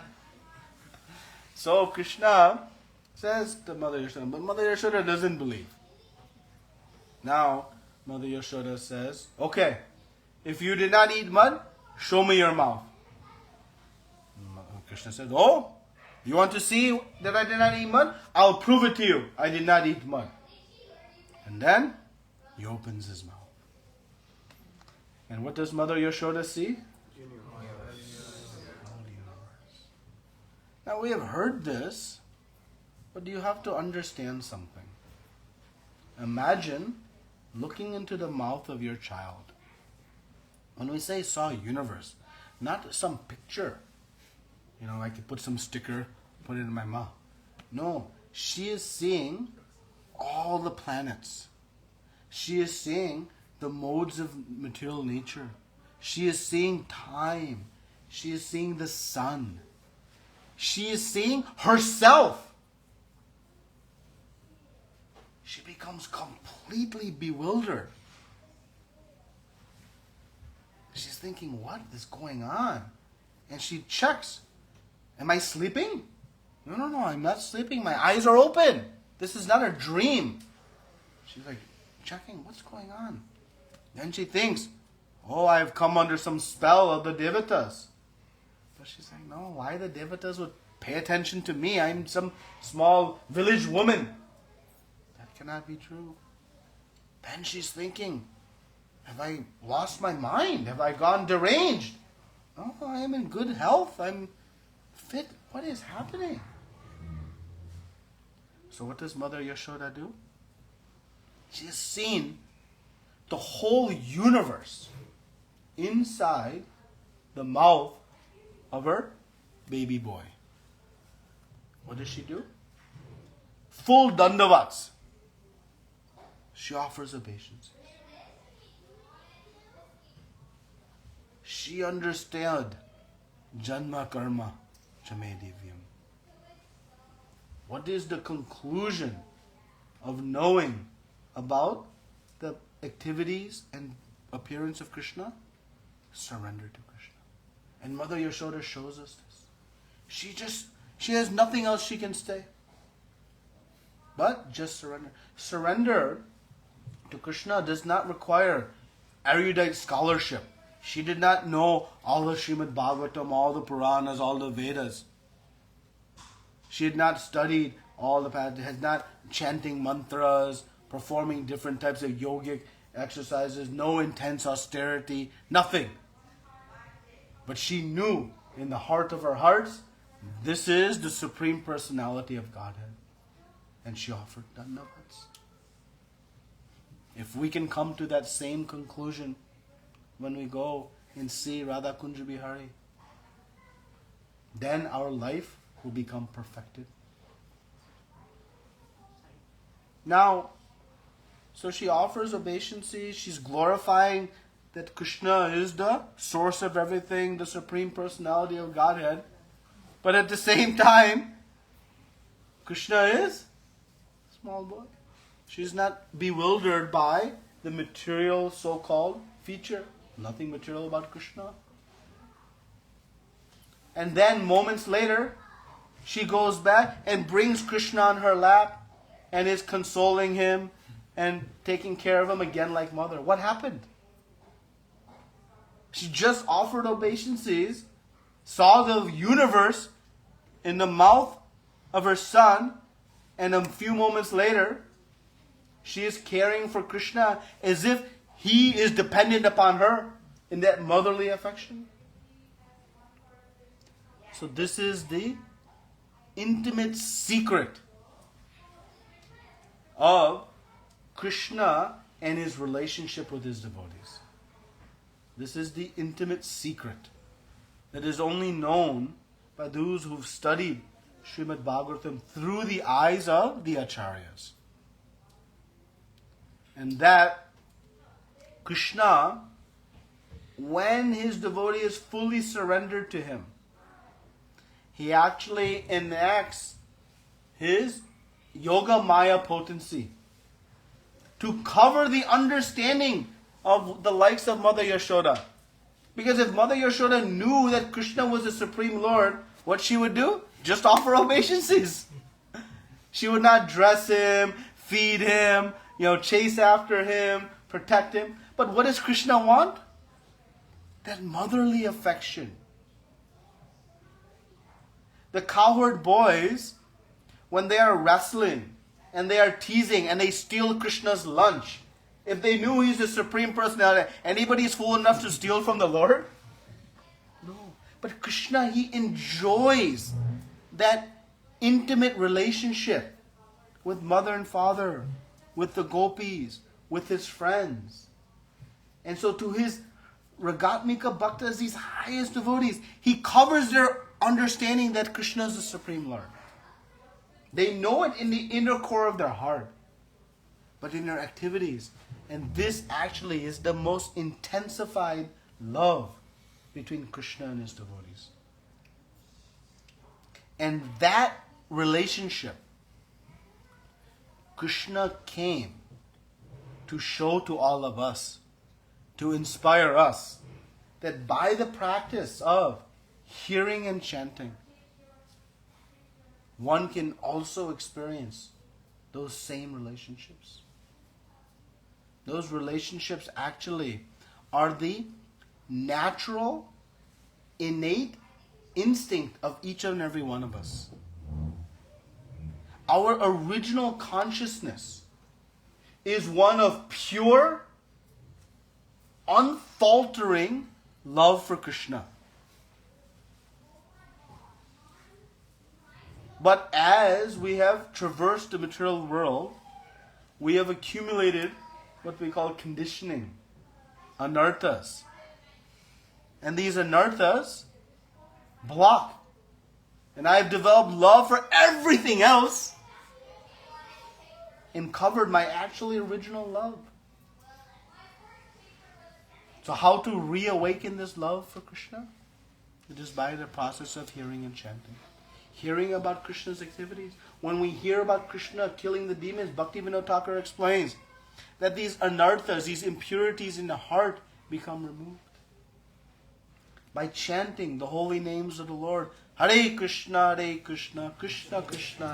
So Krishna says to Mother Yashoda, but Mother Yashoda doesn't believe. Now, Mother Yashoda says, okay, if you did not eat mud, show me your mouth. Krishna says, oh, you want to see that I did not eat mud? I'll prove it to you. I did not eat mud. And then he opens his mouth. And what does Mother Yashoda see? Now we have heard this, but you have to understand something. Imagine looking into the mouth of your child. When we say saw universe, not some picture. I could put some sticker, put it in my mouth. No, she is seeing all the planets. She is seeing the modes of material nature. She is seeing time. She is seeing the sun. She is seeing herself. She becomes completely bewildered. She's thinking, what is going on? And she checks. Am I sleeping? No, I'm not sleeping. My eyes are open. This is not a dream. She's like, checking, what's going on? Then she thinks, oh, I've come under some spell of the Devatas. But she's like, no, why the Devatas would pay attention to me? I'm some small village woman. That cannot be true. Then she's thinking, have I lost my mind? Have I gone deranged? No, I am in good health. I'm fit. What is happening? So what does Mother Yashoda do? She has seen the whole universe inside the mouth of her baby boy. What does she do? Full dandavats. She offers obeisance. She understood Janma Karma Chame Divyam. What is the conclusion of knowing about the activities and appearance of Krishna? Surrender to Krishna. And Mother Yashoda shows us this. She has nothing else she can say. But just surrender. Surrender to Krishna does not require erudite scholarship. She did not know all the Srimad Bhagavatam, all the Puranas, all the Vedas. She had not studied all the paths, has not chanting mantras, performing different types of yogic exercises, no intense austerity, nothing. But she knew in the heart of her hearts, This is the Supreme Personality of Godhead. And she offered Dandavats. If we can come to that same conclusion when we go and see Radha Kunja Bihari, then our life will become perfected. Now, so she offers obeisances, she's glorifying that Krishna is the source of everything, the Supreme Personality of Godhead. But at the same time, Krishna is a small boy. She's not bewildered by the material so-called feature. Nothing material about Krishna. And then moments later, she goes back and brings Krishna on her lap and is consoling him and taking care of him again like mother. What happened? She just offered obeisances, saw the universe in the mouth of her son, and a few moments later, she is caring for Krishna as if he is dependent upon her in that motherly affection. So this is the intimate secret of Krishna and his relationship with his devotees. This is the intimate secret that is only known by those who've studied Srimad Bhagavatam through the eyes of the Acharyas. And that Krishna, when his devotee is fully surrendered to him, he actually enacts his Yoga Maya potency to cover the understanding of the likes of Mother Yashoda. Because if Mother Yashoda knew that Krishna was the Supreme Lord, what she would do? Just offer obeisances. She would not dress him, feed him, chase after him, protect him. But what does Krishna want? That motherly affection. The cowherd boys, when they are wrestling and they are teasing and they steal Krishna's lunch, if they knew he's the Supreme Personality, anybody is fool enough to steal from the Lord? No. But Krishna, he enjoys that intimate relationship with mother and father, with the gopis, with his friends. And so to his Ragatmika Bhaktas, these highest devotees, he covers their understanding that Krishna is the Supreme Lord. They know it in the inner core of their heart, but in their activities. And this actually is the most intensified love between Krishna and his devotees. And that relationship, Krishna came to show to all of us, to inspire us, that by the practice of hearing and chanting, one can also experience those same relationships. Those relationships actually are the natural, innate instinct of each and every one of us. Our original consciousness is one of pure, unfaltering love for Krishna. But as we have traversed the material world, we have accumulated what we call conditioning, anarthas. And these anarthas block. And I've developed love for everything else and covered my actually original love. So how to reawaken this love for Krishna? It is by the process of hearing and chanting. Hearing about Krishna's activities. When we hear about Krishna killing the demons, Bhaktivinoda Thakur explains that these anarthas, these impurities in the heart, become removed. By chanting the holy names of the Lord, Hare Krishna, Krishna Krishna,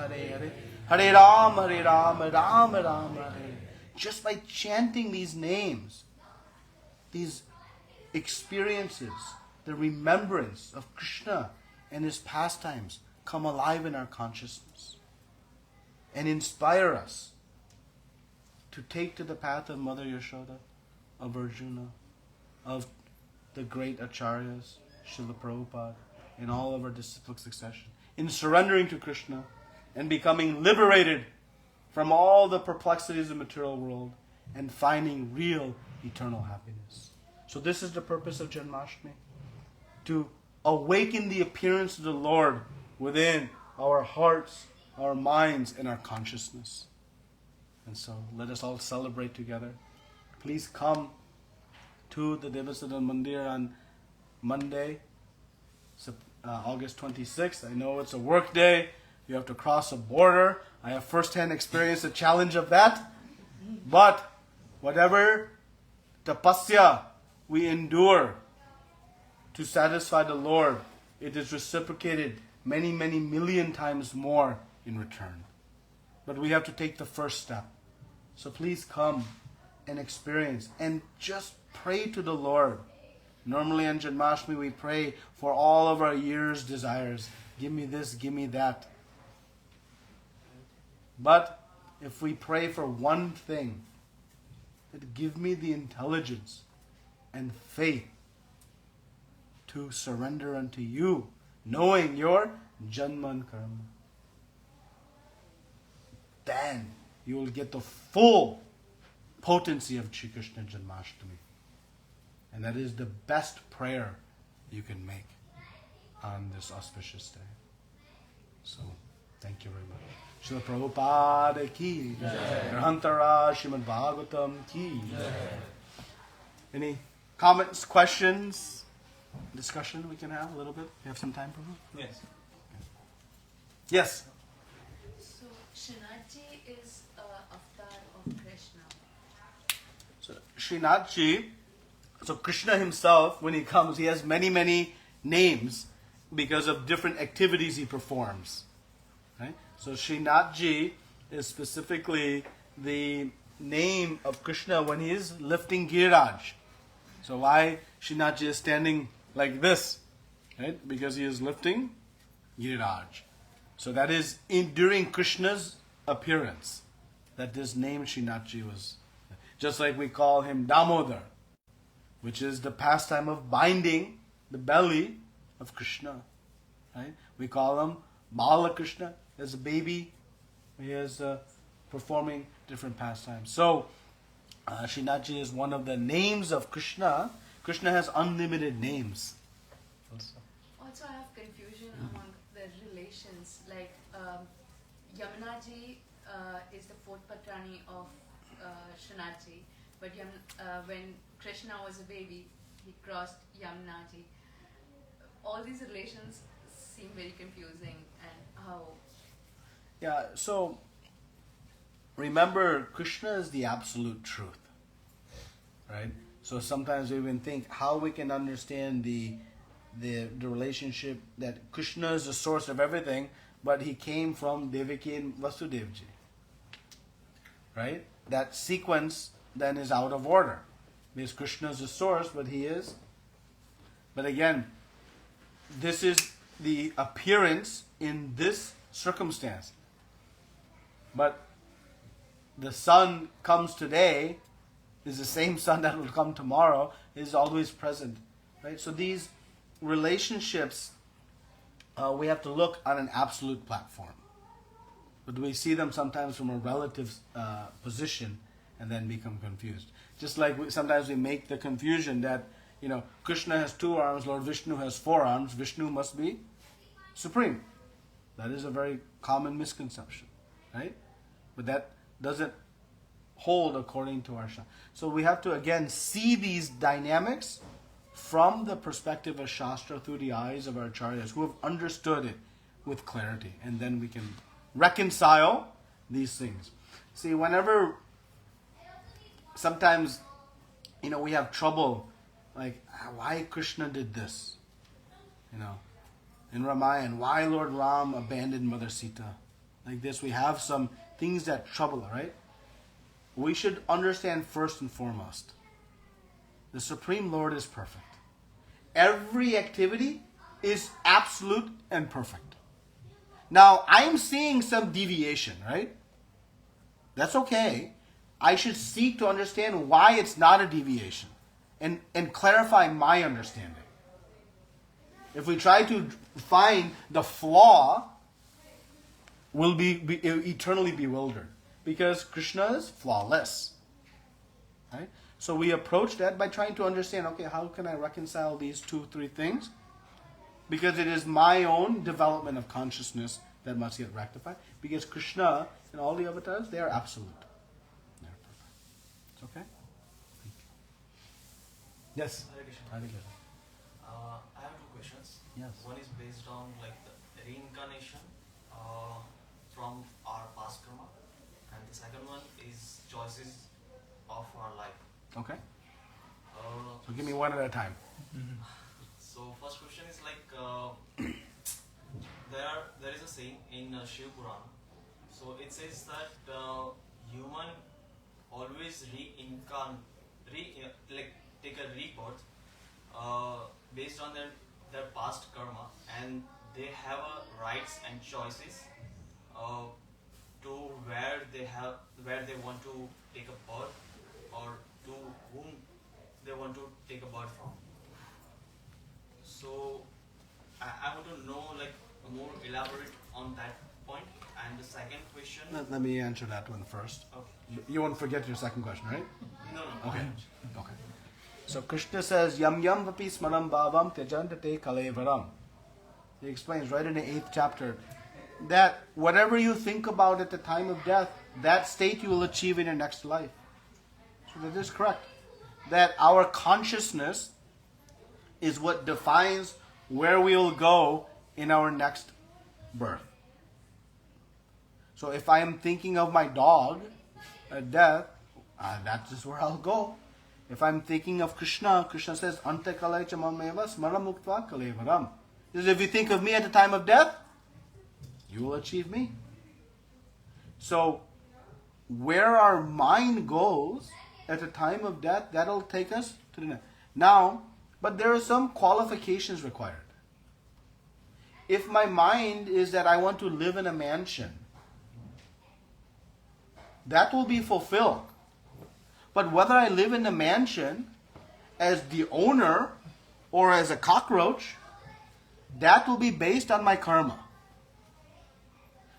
Hare Hare, Hare Rama, Rama Rama, Hare. Just by chanting these names, these experiences, the remembrance of Krishna and his pastimes come alive in our consciousness and inspire us to take to the path of Mother Yashoda, of Arjuna, of the great Acharyas, Srila Prabhupada, and all of our disciplic succession. in surrendering to Krishna and becoming liberated from all the perplexities of the material world and finding real eternal happiness. So this is the purpose of Janmashtami, to awaken the appearance of the Lord within our hearts, our minds, and our consciousness. And so let us all celebrate together. Please come to the Devasadan Mandir on Monday, August 26th. I know it's a work day. You have to cross a border. I have first-hand experienced the challenge of that. But whatever tapasya we endure to satisfy the Lord, it is reciprocated many, many million times more in return. But we have to take the first step. So please come and experience and just pray to the Lord. Normally on Janmashtami we pray for all of our year's desires. Give me this, give me that. But if we pray for one thing, that give me the intelligence and faith to surrender unto you, knowing your Janma and Karma, then you will get the full potency of Shri Krishna Janmashtami. And that is the best prayer you can make on this auspicious day. So, thank you very much. Srila Prabhupada ki jai. Grahantara Srimad Bhagavatam ki jai. Any comments, questions, discussion we can have a little bit? You have some time, Prabhu? Yes. Yes. So, Srinathji is a avatar of Krishna. So, Srinathji, so Krishna himself, when he comes, he has many, many names because of different activities he performs. Right? So Srinathji is specifically the name of Krishna when he is lifting Giriraj. So why Srinathji is standing like this? Right? Because he is lifting Giriraj. So that is during Krishna's appearance that this name Srinathji was. Just like we call him Damodar, which is the pastime of binding the belly of Krishna. Right? We call him Balakrishna, as a baby. He is performing different pastimes. So, Srinathji is one of the names of Krishna. Krishna has unlimited names. Also, I have confusion among the relations. Like, Yamunaji is the fourth patrani of Srinathji. But when Krishna was a baby, he crossed Yamunaji. All these relations seem very confusing, and how... Yeah, so remember, Krishna is the absolute truth, right? So sometimes we even think how we can understand the relationship that Krishna is the source of everything, but he came from Devaki and Vasudevji, right? That sequence then is out of order because Krishna is the source, but he is. But again, this is the appearance in this circumstance. But the sun comes today is the same sun that will come tomorrow, is always present. Right? So these relationships, we have to look on an absolute platform. But we see them sometimes from a relative position and then become confused. Just like sometimes we make the confusion that, Krishna has 2 arms, Lord Vishnu has 4 arms, Vishnu must be supreme. That is a very common misconception, right? But that doesn't hold according to our Shastra. So we have to again see these dynamics from the perspective of Shastra through the eyes of our acharyas who have understood it with clarity, and then we can reconcile these things. See, whenever sometimes we have trouble, like why Krishna did this, in Ramayana, why Lord Ram abandoned Mother Sita, like this, we have some things that trouble, right? We should understand first and foremost, the Supreme Lord is perfect. Every activity is absolute and perfect. Now, I'm seeing some deviation, right? That's okay. I should seek to understand why it's not a deviation and clarify my understanding. If we try to find the flaw will be eternally bewildered because Krishna is flawless. Right? So we approach that by trying to understand, okay, how can I reconcile these 2-3 things? Because it is my own development of consciousness that must get rectified. Because Krishna and all the avatars, they are absolute. They're perfect. It's okay? Thank you. Yes? Hare Krishna. Hare Krishna. I have two questions. Yes. One is based on like the reincarnation from our past karma, and the second one is choices of our life. Okay. Uh, So give me one at a time. So first question is like there is a saying in Shiv Purana. So it says that human always take a rebirth based on their past karma, and they have rights and choices to where they want to take a birth or to whom they want to take a birth from. So I want to know like more elaborate on that point. And the second question. Let me answer that one first. Okay. You won't forget your second question, right? No. Okay. Okay. So Krishna says, Yam yam vapi smaram bhavam tyajantate kalevaram. He explains right in the 8th chapter that whatever you think about at the time of death, that state you will achieve in your next life. So that is correct. That our consciousness is what defines where we will go in our next birth. So if I am thinking of my dog at death, that is where I'll go. If I'm thinking of Krishna, Krishna says, Ante kalai cha mameva smaram muktva kalevaram. He says, if you think of me at the time of death, you will achieve me. So, where our mind goes at the time of death, that'll take us to the next. Now, but there are some qualifications required. If my mind is that I want to live in a mansion, that will be fulfilled. But whether I live in the mansion as the owner or as a cockroach, that will be based on my karma.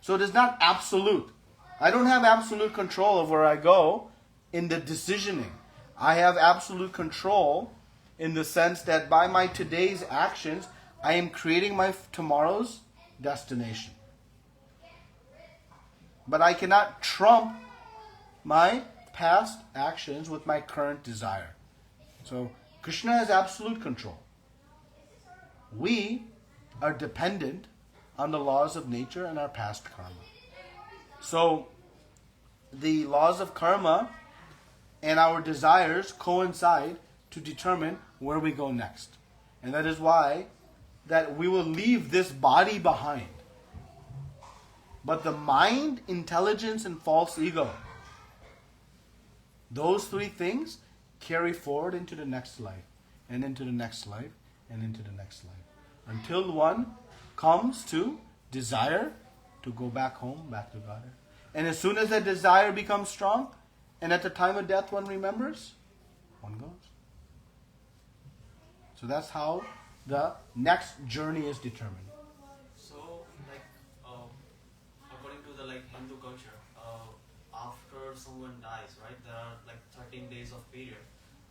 So it is not absolute. I don't have absolute control of where I go in the decisioning. I have absolute control in the sense that by my today's actions, I am creating my tomorrow's destination. But I cannot trump my past actions with my current desire. So Krishna has absolute control. We are dependent on the laws of nature and our past karma. So the laws of karma and our desires coincide to determine where we go next. And that is why that we will leave this body behind. But the mind, intelligence, and false ego, those 3 things carry forward into the next life, and into the next life, and into the next life. Until one comes to desire to go back home, back to God. And as soon as that desire becomes strong, and at the time of death one remembers, one goes. So that's how the next journey is determined. So like according to the like Hindu culture, after someone dies, right, there are like 13 days of period.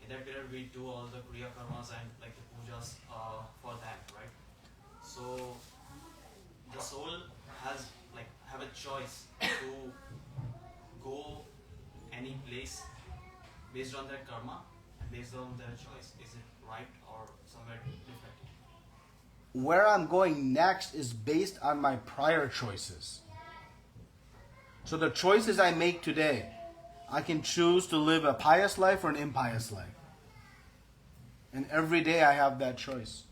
In that period we do all the kriya karmas and like the pujas for them, right? So the soul have a choice to go any place based on their karma and based on their choice. Is it right or somewhere different? Where I'm going next is based on my prior choices. So the choices I make today, I can choose to live a pious life or an impious life. And every day I have that choice.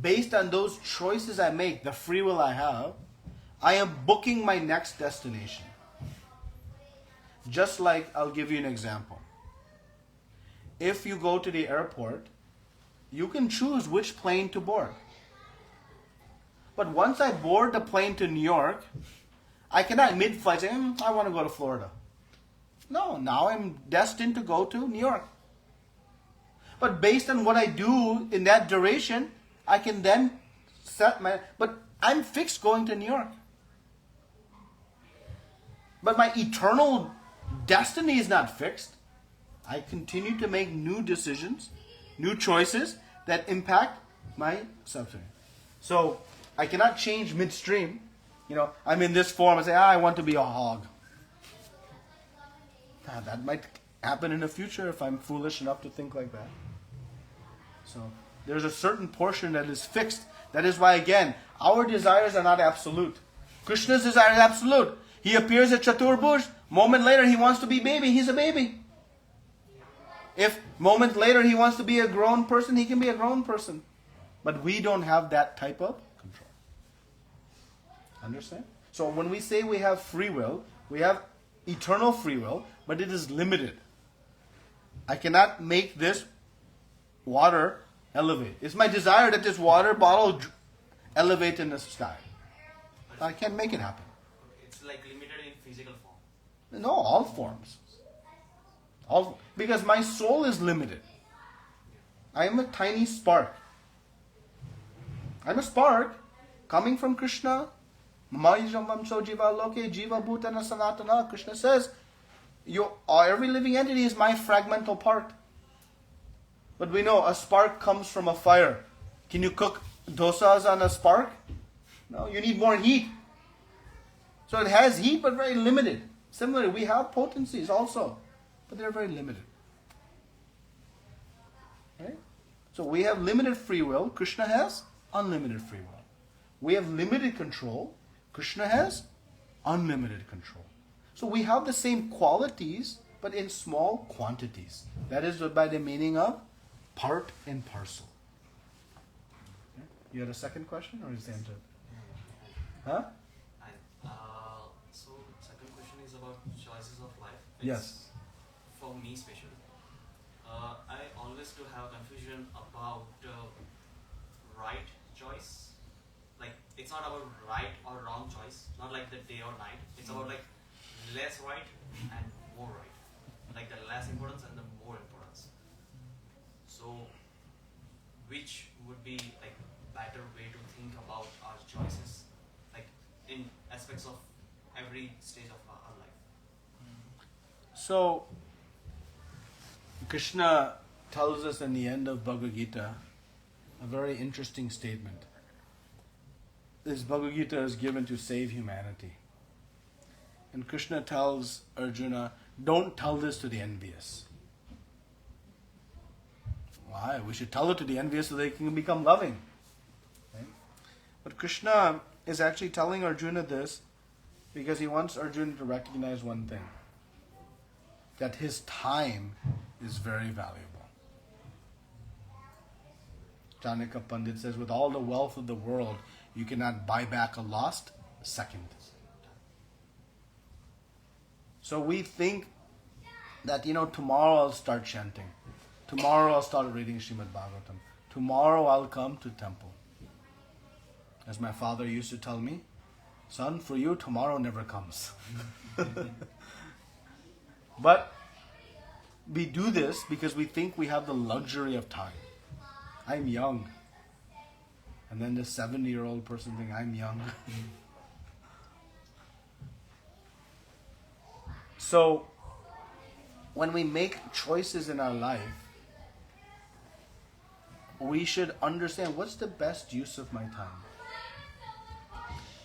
Based on those choices I make, the free will I have, I am booking my next destination. Just like, I'll give you an example. If you go to the airport, you can choose which plane to board. But once I board the plane to New York, I cannot mid-flight say, I want to go to Florida. No, now I'm destined to go to New York. But based on what I do in that duration, I can then set my... But I'm fixed going to New York. But my eternal destiny is not fixed. I continue to make new decisions, new choices that impact my substance. So I cannot change midstream. I'm in this form and say, I want to be a hog. That might happen in the future if I'm foolish enough to think like that. So there's a certain portion that is fixed. That is why, again, our desires are not absolute. Krishna's desire is absolute. He appears at Chaturbhuj. Moment later, he wants to be baby. He's a baby. If moment later he wants to be a grown person, he can be a grown person. But we don't have that type of control. Understand? So when we say we have free will, we have eternal free will, but it is limited. I cannot make this water elevate. It's my desire that this water bottle elevate in the sky. I can't make it happen. It's like limited in physical form. No, all forms. Because my soul is limited. I am a tiny spark. I'm a spark coming from Krishna. Krishna says, every living entity is my fragmental part. But we know a spark comes from a fire. Can you cook dosas on a spark? No, you need more heat. So it has heat, but very limited. Similarly, we have potencies also, but they're very limited. Right? So we have limited free will. Krishna has unlimited free will. We have limited control. Krishna has unlimited control. So we have the same qualities, but in small quantities. That is by the meaning of part and parcel. Okay. You had a second question, or is the answer? Huh? So second question is about choices of life. Yes. For me especially. I always do have confusion about right choice. Like, it's not about right or wrong choice, not like the day or night. It's about like less right and more right. Like the less importance and the more importance. So which would be like better way to think about our choices, like in aspects of every stage of our life? So Krishna tells us in the end of Bhagavad Gita a very interesting statement. This Bhagavad Gita is given to save humanity. And Krishna tells Arjuna, don't tell this to the envious. Why? We should tell it to the envious so they can become loving. Right? But Krishna is actually telling Arjuna this because he wants Arjuna to recognize one thing. That his time is very valuable. Chanakya Pandit says, with all the wealth of the world, you cannot buy back a lost second. So we think that, tomorrow I'll start chanting. Tomorrow I'll start reading Srimad Bhagavatam. Tomorrow I'll come to temple. As my father used to tell me, son, for you tomorrow never comes. But we do this because we think we have the luxury of time. I'm young. And then the 70-year-old person thinks, I'm young. So, when we make choices in our life, we should understand what's the best use of my time.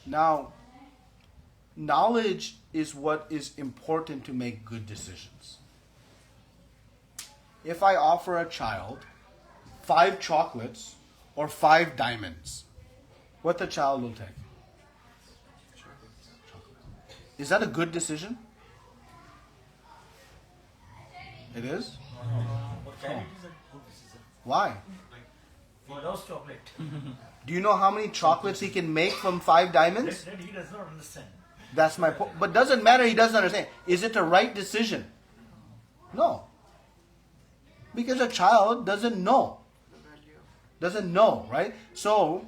Now, knowledge is what is important to make good decisions. If I offer a child 5 chocolates or 5 diamonds, what the child will take? Is that a good decision? It is? Why? He loves chocolate. Do you know how many chocolates he can make from 5 diamonds? That he does not understand. That's my point. But doesn't matter, he doesn't understand. Is it the right decision? No. Because a child doesn't know. Doesn't know, right? So,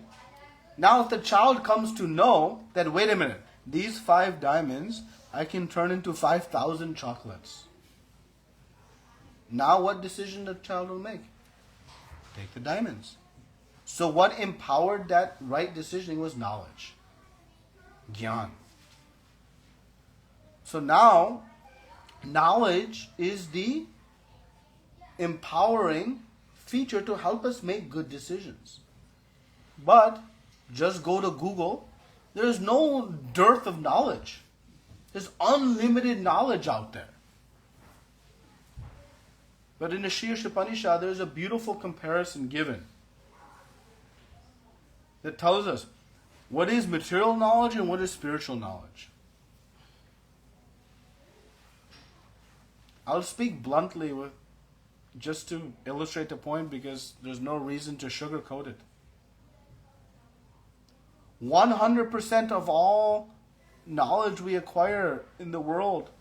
now if the child comes to know that, wait a minute, these 5 diamonds, I can turn into 5,000 chocolates. Now what decision the child will make? Take the diamonds. So what empowered that right decision was knowledge. Gyan. So now, knowledge is the empowering feature to help us make good decisions. But just go to Google. There is no dearth of knowledge. There's unlimited knowledge out there. But in the Shir Upanishad, there's a beautiful comparison given that tells us what is material knowledge and what is spiritual knowledge. I'll speak bluntly just to illustrate the point because there's no reason to sugarcoat it. 100% of all knowledge we acquire in the world,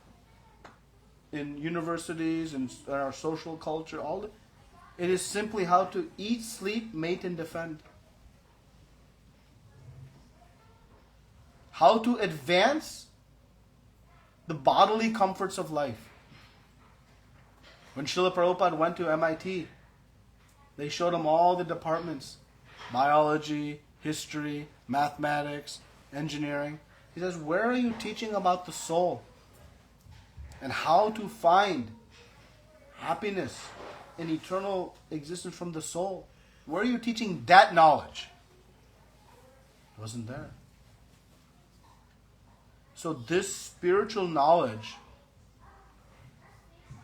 in universities, in our social culture, it is simply how to eat, sleep, mate, and defend. How to advance the bodily comforts of life. When Srila Prabhupada went to MIT, they showed him all the departments: biology, history, mathematics, engineering. He says, where are you teaching about the soul and how to find happiness and eternal existence from the soul? Where are you teaching that knowledge? It wasn't there. So this spiritual knowledge,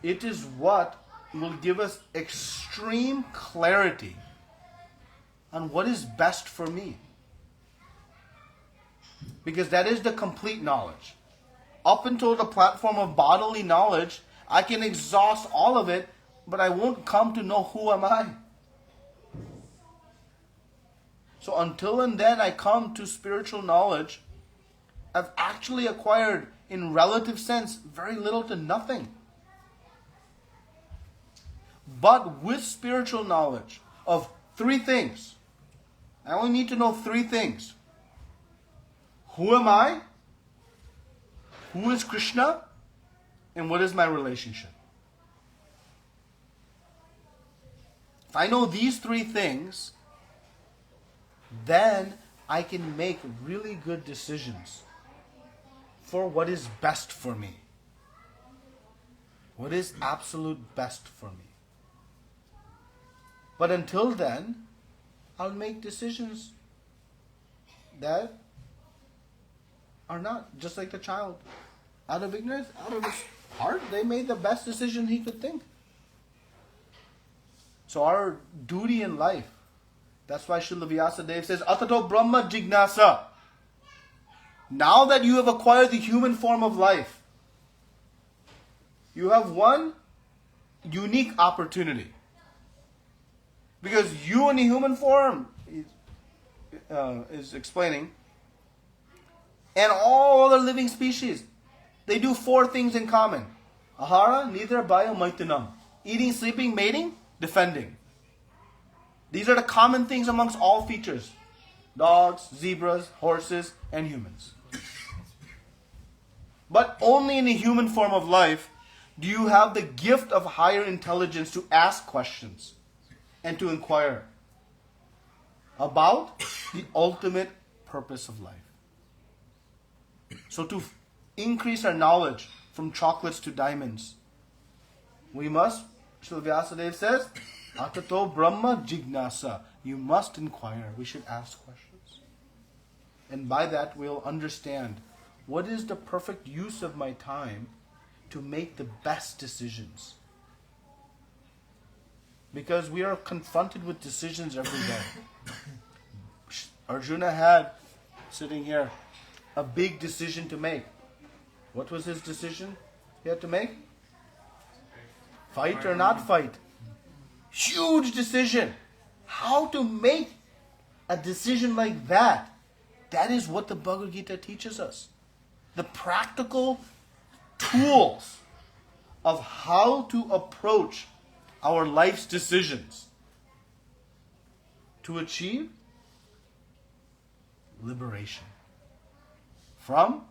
it is what will give us extreme clarity on what is best for me. Because that is the complete knowledge. Up until the platform of bodily knowledge, I can exhaust all of it, but I won't come to know who am I. So until and then I come to spiritual knowledge, I've actually acquired, in relative sense, very little to nothing. But with spiritual knowledge of 3 things, I only need to know 3 things. Who am I? Who is Krishna? And what is my relationship? If I know these 3 things, then I can make really good decisions for what is best for me. What is absolute best for me. But until then, I'll make decisions that are not just like the child. Out of ignorance, out of his heart, they made the best decision he could think. So our duty in life, that's why Srila Vyasadeva says, Atato Brahma Jignasa. Now that you have acquired the human form of life, you have one unique opportunity. Because you in the human form, is explaining, and all other living species, they do 4 things in common. Ahara, Nidra, Baya, Maitunam. Eating, sleeping, mating, defending. These are the common things amongst all features. Dogs, zebras, horses, and humans. But only in the human form of life do you have the gift of higher intelligence to ask questions and to inquire about the ultimate purpose of life. So to increase our knowledge from chocolates to diamonds, we must, Srila Vyasadeva says, Atato Brahma Jignasa. You must inquire. We should ask questions. And by that we'll understand what is the perfect use of my time to make the best decisions. Because we are confronted with decisions every day. Arjuna had, sitting here, a big decision to make. What was his decision he had to make? Fight or not fight. Huge decision. How to make a decision like that? That is what the Bhagavad Gita teaches us. The practical tools of how to approach our life's decisions to achieve liberation from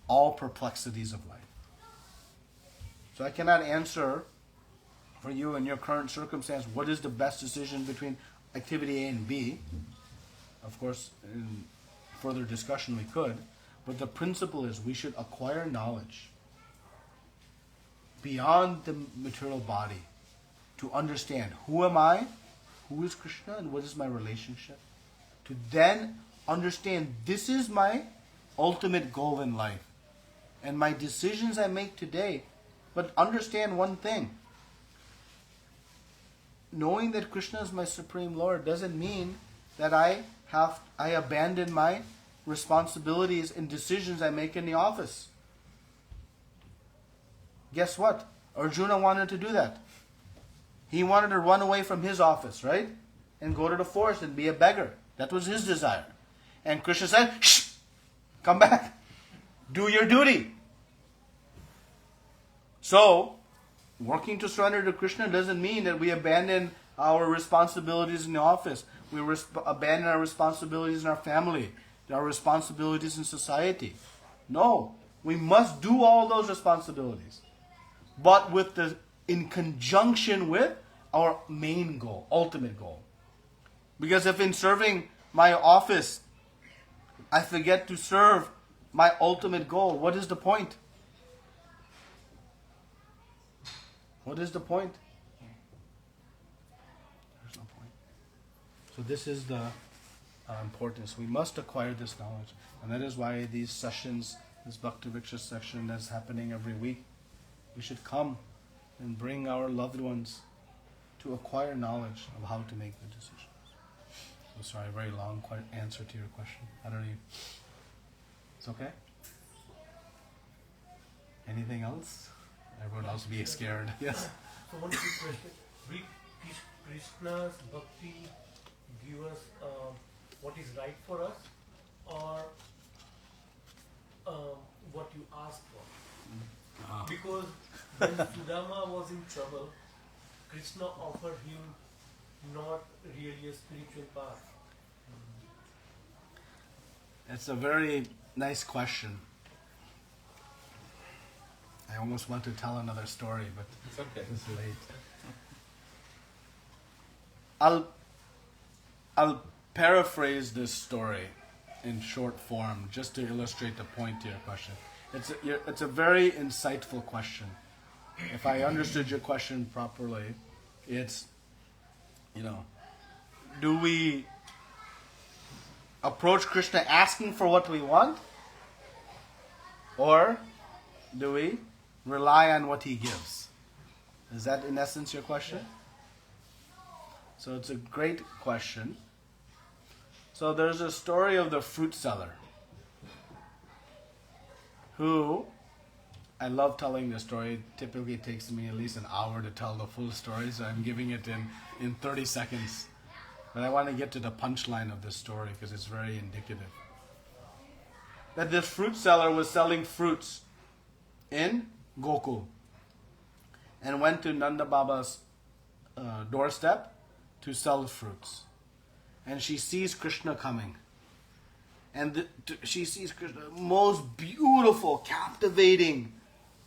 all perplexities of life. So I cannot answer for you in your current circumstance what is the best decision between activity A and B. Of course, in further discussion we could. But the principle is we should acquire knowledge beyond the material body to understand who am I, who is Krishna, and what is my relationship. To then understand this is my ultimate goal in life. And my decisions I make today, but understand one thing. Knowing that Krishna is my Supreme Lord doesn't mean that I abandon my responsibilities and decisions I make in the office. Guess what? Arjuna wanted to do that. He wanted to run away from his office, right? And go to the forest and be a beggar. That was his desire. And Krishna said, shh, come back. Do your duty. So, working to surrender to Krishna doesn't mean that we abandon our responsibilities in the office. We abandon our responsibilities in our family, our responsibilities in society. No, we must do all those responsibilities. But in conjunction with our main goal, ultimate goal. Because if in serving my office, I forget to serve my ultimate goal, what is the point? What is the point? There's no point. So this is the importance. We must acquire this knowledge. And that is why these sessions, this Bhakti Vriksha session that's happening every week, we should come and bring our loved ones to acquire knowledge of how to make the decisions. So sorry, very long answer to your question. I don't know. It's okay? Anything else? Everyone else be scared. Yes? So one quick question. Will Krishna's bhakti give us what is right for us, or what you ask for? Because when Sudama was in trouble, Krishna offered him not really a spiritual path. It's a very nice question. I almost want to tell another story, but It's okay. it's late. I'll paraphrase this story in short form just to illustrate the point to your question. It's a very insightful question. If I understood your question properly, it's, do we approach Krishna asking for what we want? Or do we rely on what he gives? Is that in essence your question? So it's a great question. So there's a story of the fruit seller who, I love telling this story. It typically takes me at least an hour to tell the full story, so I'm giving it in 30 seconds. But I want to get to the punchline of this story because it's very indicative. That this fruit seller was selling fruits in Gokul and went to Nanda Baba's doorstep to sell fruits. And she sees Krishna coming. And she sees Krishna, most beautiful, captivating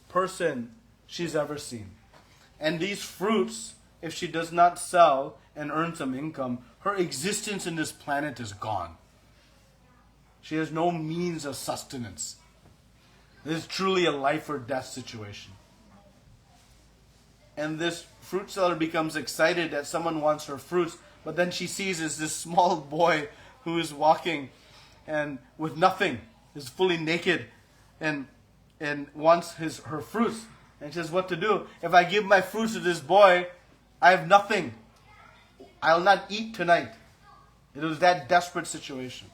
person she's ever seen. And these fruits, if she does not sell and earn some income, her existence in this planet is gone. She has no means of sustenance. This is truly a life or death situation. And this fruit seller becomes excited that someone wants her fruits, but then she sees is this small boy who is walking and with nothing, is fully naked, and wants her fruits. And she says, what to do? If I give my fruits to this boy, I have nothing. I'll not eat tonight. It was that desperate situation.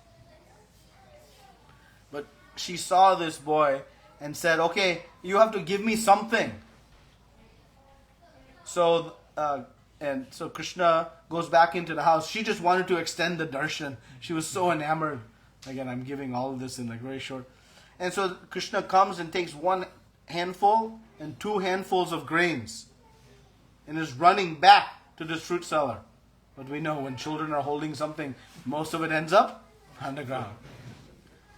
But she saw this boy and said, okay, you have to give me something. So Krishna goes back into the house. She just wanted to extend the darshan. She was so enamored. Again, I'm giving all of this in very short. And so Krishna comes and takes one handful and 2 handfuls of grains and is running back to this fruit seller. But we know when children are holding something, most of it ends up on the ground.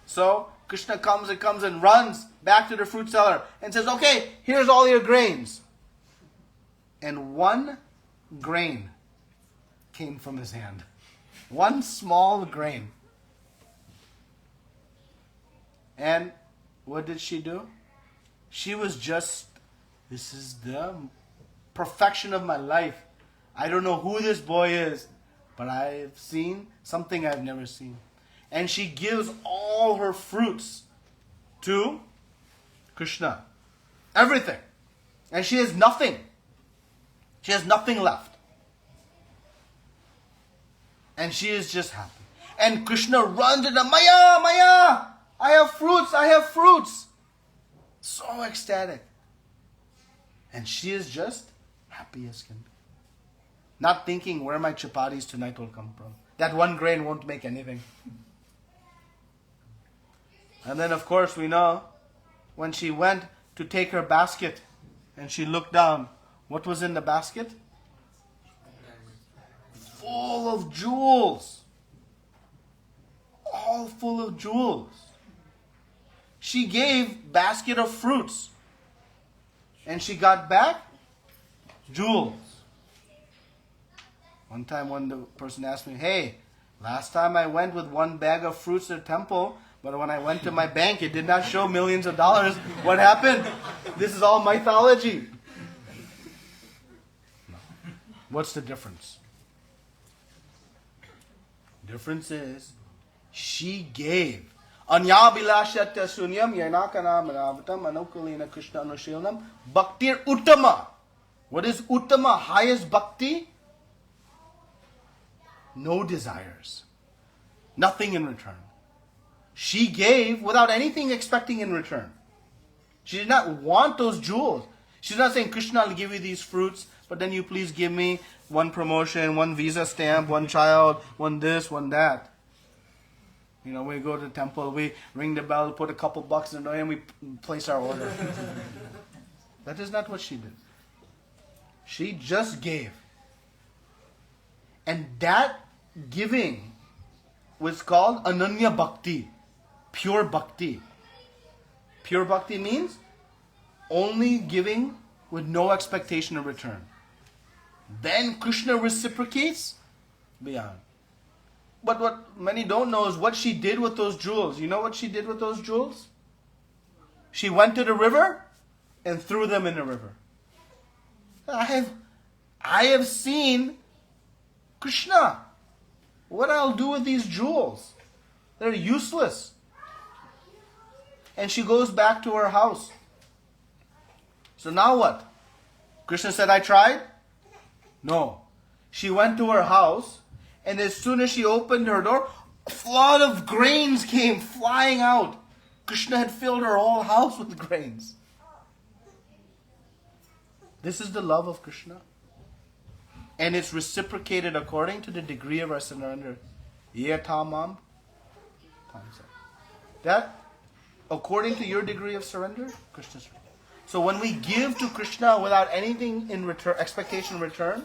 So Krishna comes and runs back to the fruit seller and says, okay, here's all your grains. And 1 grain came from his hand. 1 small grain. And what did she do? She was just, this is the perfection of my life. I don't know who this boy is, but I've seen something I've never seen. And she gives all her fruits to Krishna. Everything. And she has nothing. She has nothing left. And she is just happy. And Krishna runs into Maya, Maya, I have fruits, I have fruits. So ecstatic. And she is just happy as can be. Not thinking where my chapatis tonight will come from. That one grain won't make anything. And then of course we know when she went to take her basket and she looked down, what was in the basket? Full of jewels. All full of jewels. She gave basket of fruits. And she got back jewels. One time the person asked me, hey, last time I went with one bag of fruits to the temple, but when I went to my bank, it did not show millions of dollars. What happened? This is all mythology. No. What's the difference? Difference is, she gave. Anya bilashatya sunyam yanakana manavatam anukulina krishna anushilnam bhaktir uttama. What is uttama? Highest bhakti? No desires. Nothing in return. She gave without anything expecting in return. She did not want those jewels. She's not saying, Krishna, I'll give you these fruits, but then you please give me one promotion, one visa stamp, one child, one this, one that. You know, we go to the temple, we ring the bell, put a couple bucks in it, and we place our order. That is not what she did. She just gave. And that giving was called Ananya Bhakti, pure Bhakti. Pure Bhakti means only giving with no expectation of return. Then Krishna reciprocates beyond. But what many don't know is what she did with those jewels. You know what she did with those jewels? She went to the river and threw them in the river. I have seen Krishna. What I'll do with these jewels? They're useless. And she goes back to her house. So now what? Krishna said, I tried? No. She went to her house, and as soon as she opened her door, a flood of grains came flying out. Krishna had filled her whole house with grains. This is the love of Krishna. And it's reciprocated according to the degree of our surrender. Yatamam. That, according to your degree of surrender, Krishna's surrender. So when we give to Krishna without anything in return, expectation in return,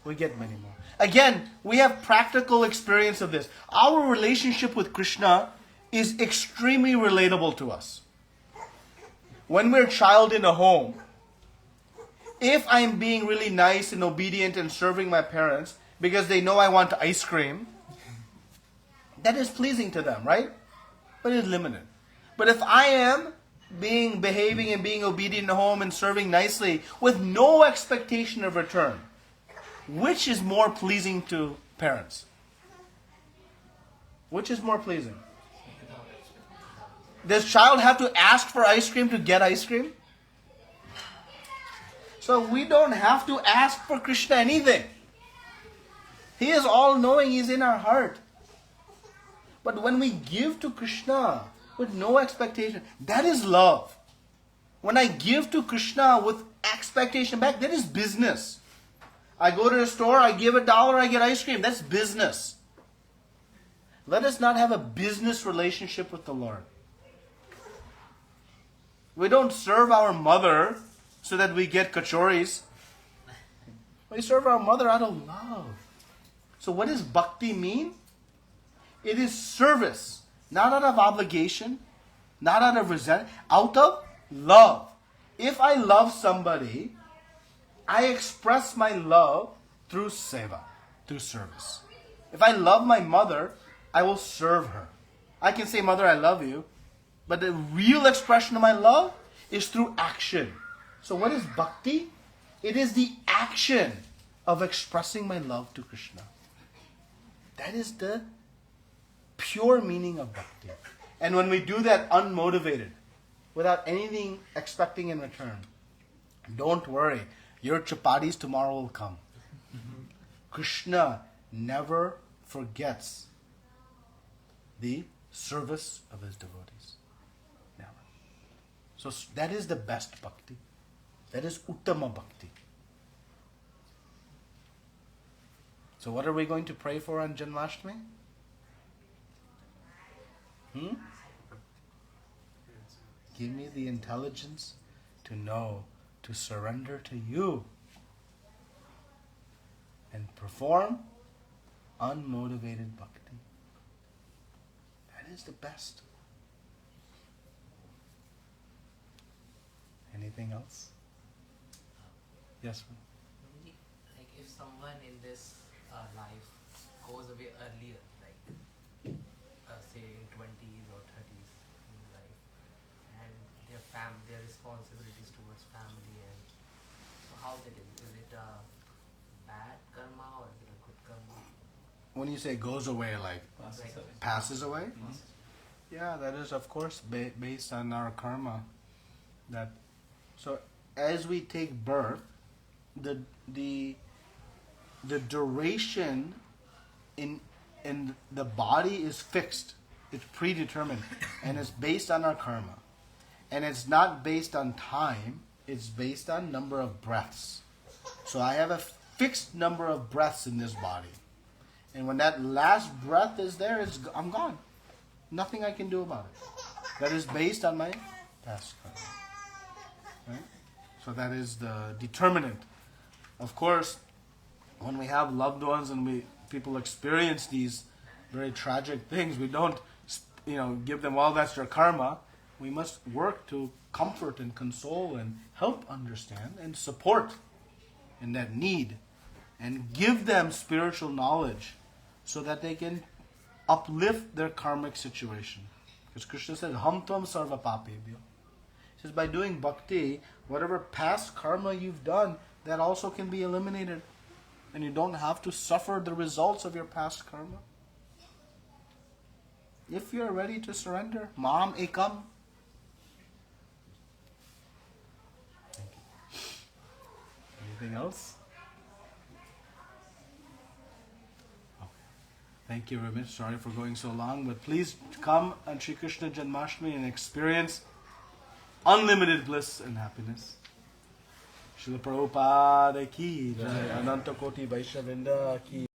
we get many more. Again, we have practical experience of this. Our relationship with Krishna is extremely relatable to us. When we're a child in a home, if I'm being really nice and obedient and serving my parents because they know I want ice cream, that is pleasing to them, right? But it's limited. But if I am behaving and being obedient in the home and serving nicely with no expectation of return, which is more pleasing to parents? Which is more pleasing? Does child have to ask for ice cream to get ice cream? So we don't have to ask for Krishna anything. He is all-knowing. He is in our heart. But when we give to Krishna with no expectation, that is love. When I give to Krishna with expectation back, that is business. I go to the store, I give $1, I get ice cream. That's business. Let us not have a business relationship with the Lord. We don't serve our mother so that we get kachoris. We serve our mother out of love. So what does bhakti mean? It is service, not out of obligation, not out of resentment, out of love. If I love somebody, I express my love through seva, through service. If I love my mother, I will serve her. I can say, Mother, I love you, but the real expression of my love is through action. So what is bhakti? It is the action of expressing my love to Krishna. That is the pure meaning of bhakti. And when we do that unmotivated, without anything expecting in return, don't worry, your chapatis tomorrow will come. Krishna never forgets the service of his devotees. Never. So that is the best bhakti. That is uttama bhakti. So what are we going to pray for on Janmashtami? Give me the intelligence to know, to surrender to you, and perform unmotivated bhakti. That is the best. Anything else? Yes, ma'am. Like if someone in this life goes away earlier, like say in 20s or 30s in life, and their responsibilities towards family, and so how they do? Is it a bad karma or is it a good karma? When you say goes away, like passes away? Yeah, that is of course based on our karma. So as we take birth, the duration in the body is fixed. It's predetermined, and it's based on our karma. And it's not based on time, it's based on number of breaths. So I have a fixed number of breaths in this body. And when that last breath is there, I'm gone. Nothing I can do about it. That is based on my past karma. Right? So that is the determinant. Of course, when we have loved ones and people experience these very tragic things, we don't give them, well, that's your karma. We must work to comfort and console and help understand and support in that need and give them spiritual knowledge so that they can uplift their karmic situation. Because Krishna says, Ham tvam sarva papebhyo. He says, by doing bhakti, whatever past karma you've done, that also can be eliminated. And you don't have to suffer the results of your past karma. If you're ready to surrender, Mam Ekam. Thank you. Anything else? Okay. Thank you very much. Sorry for going so long, but please come on Sri Krishna Janmashtami and experience unlimited bliss and happiness. Srila Prabhupada ki jai, Ananta Koti Vaishnavrinda ki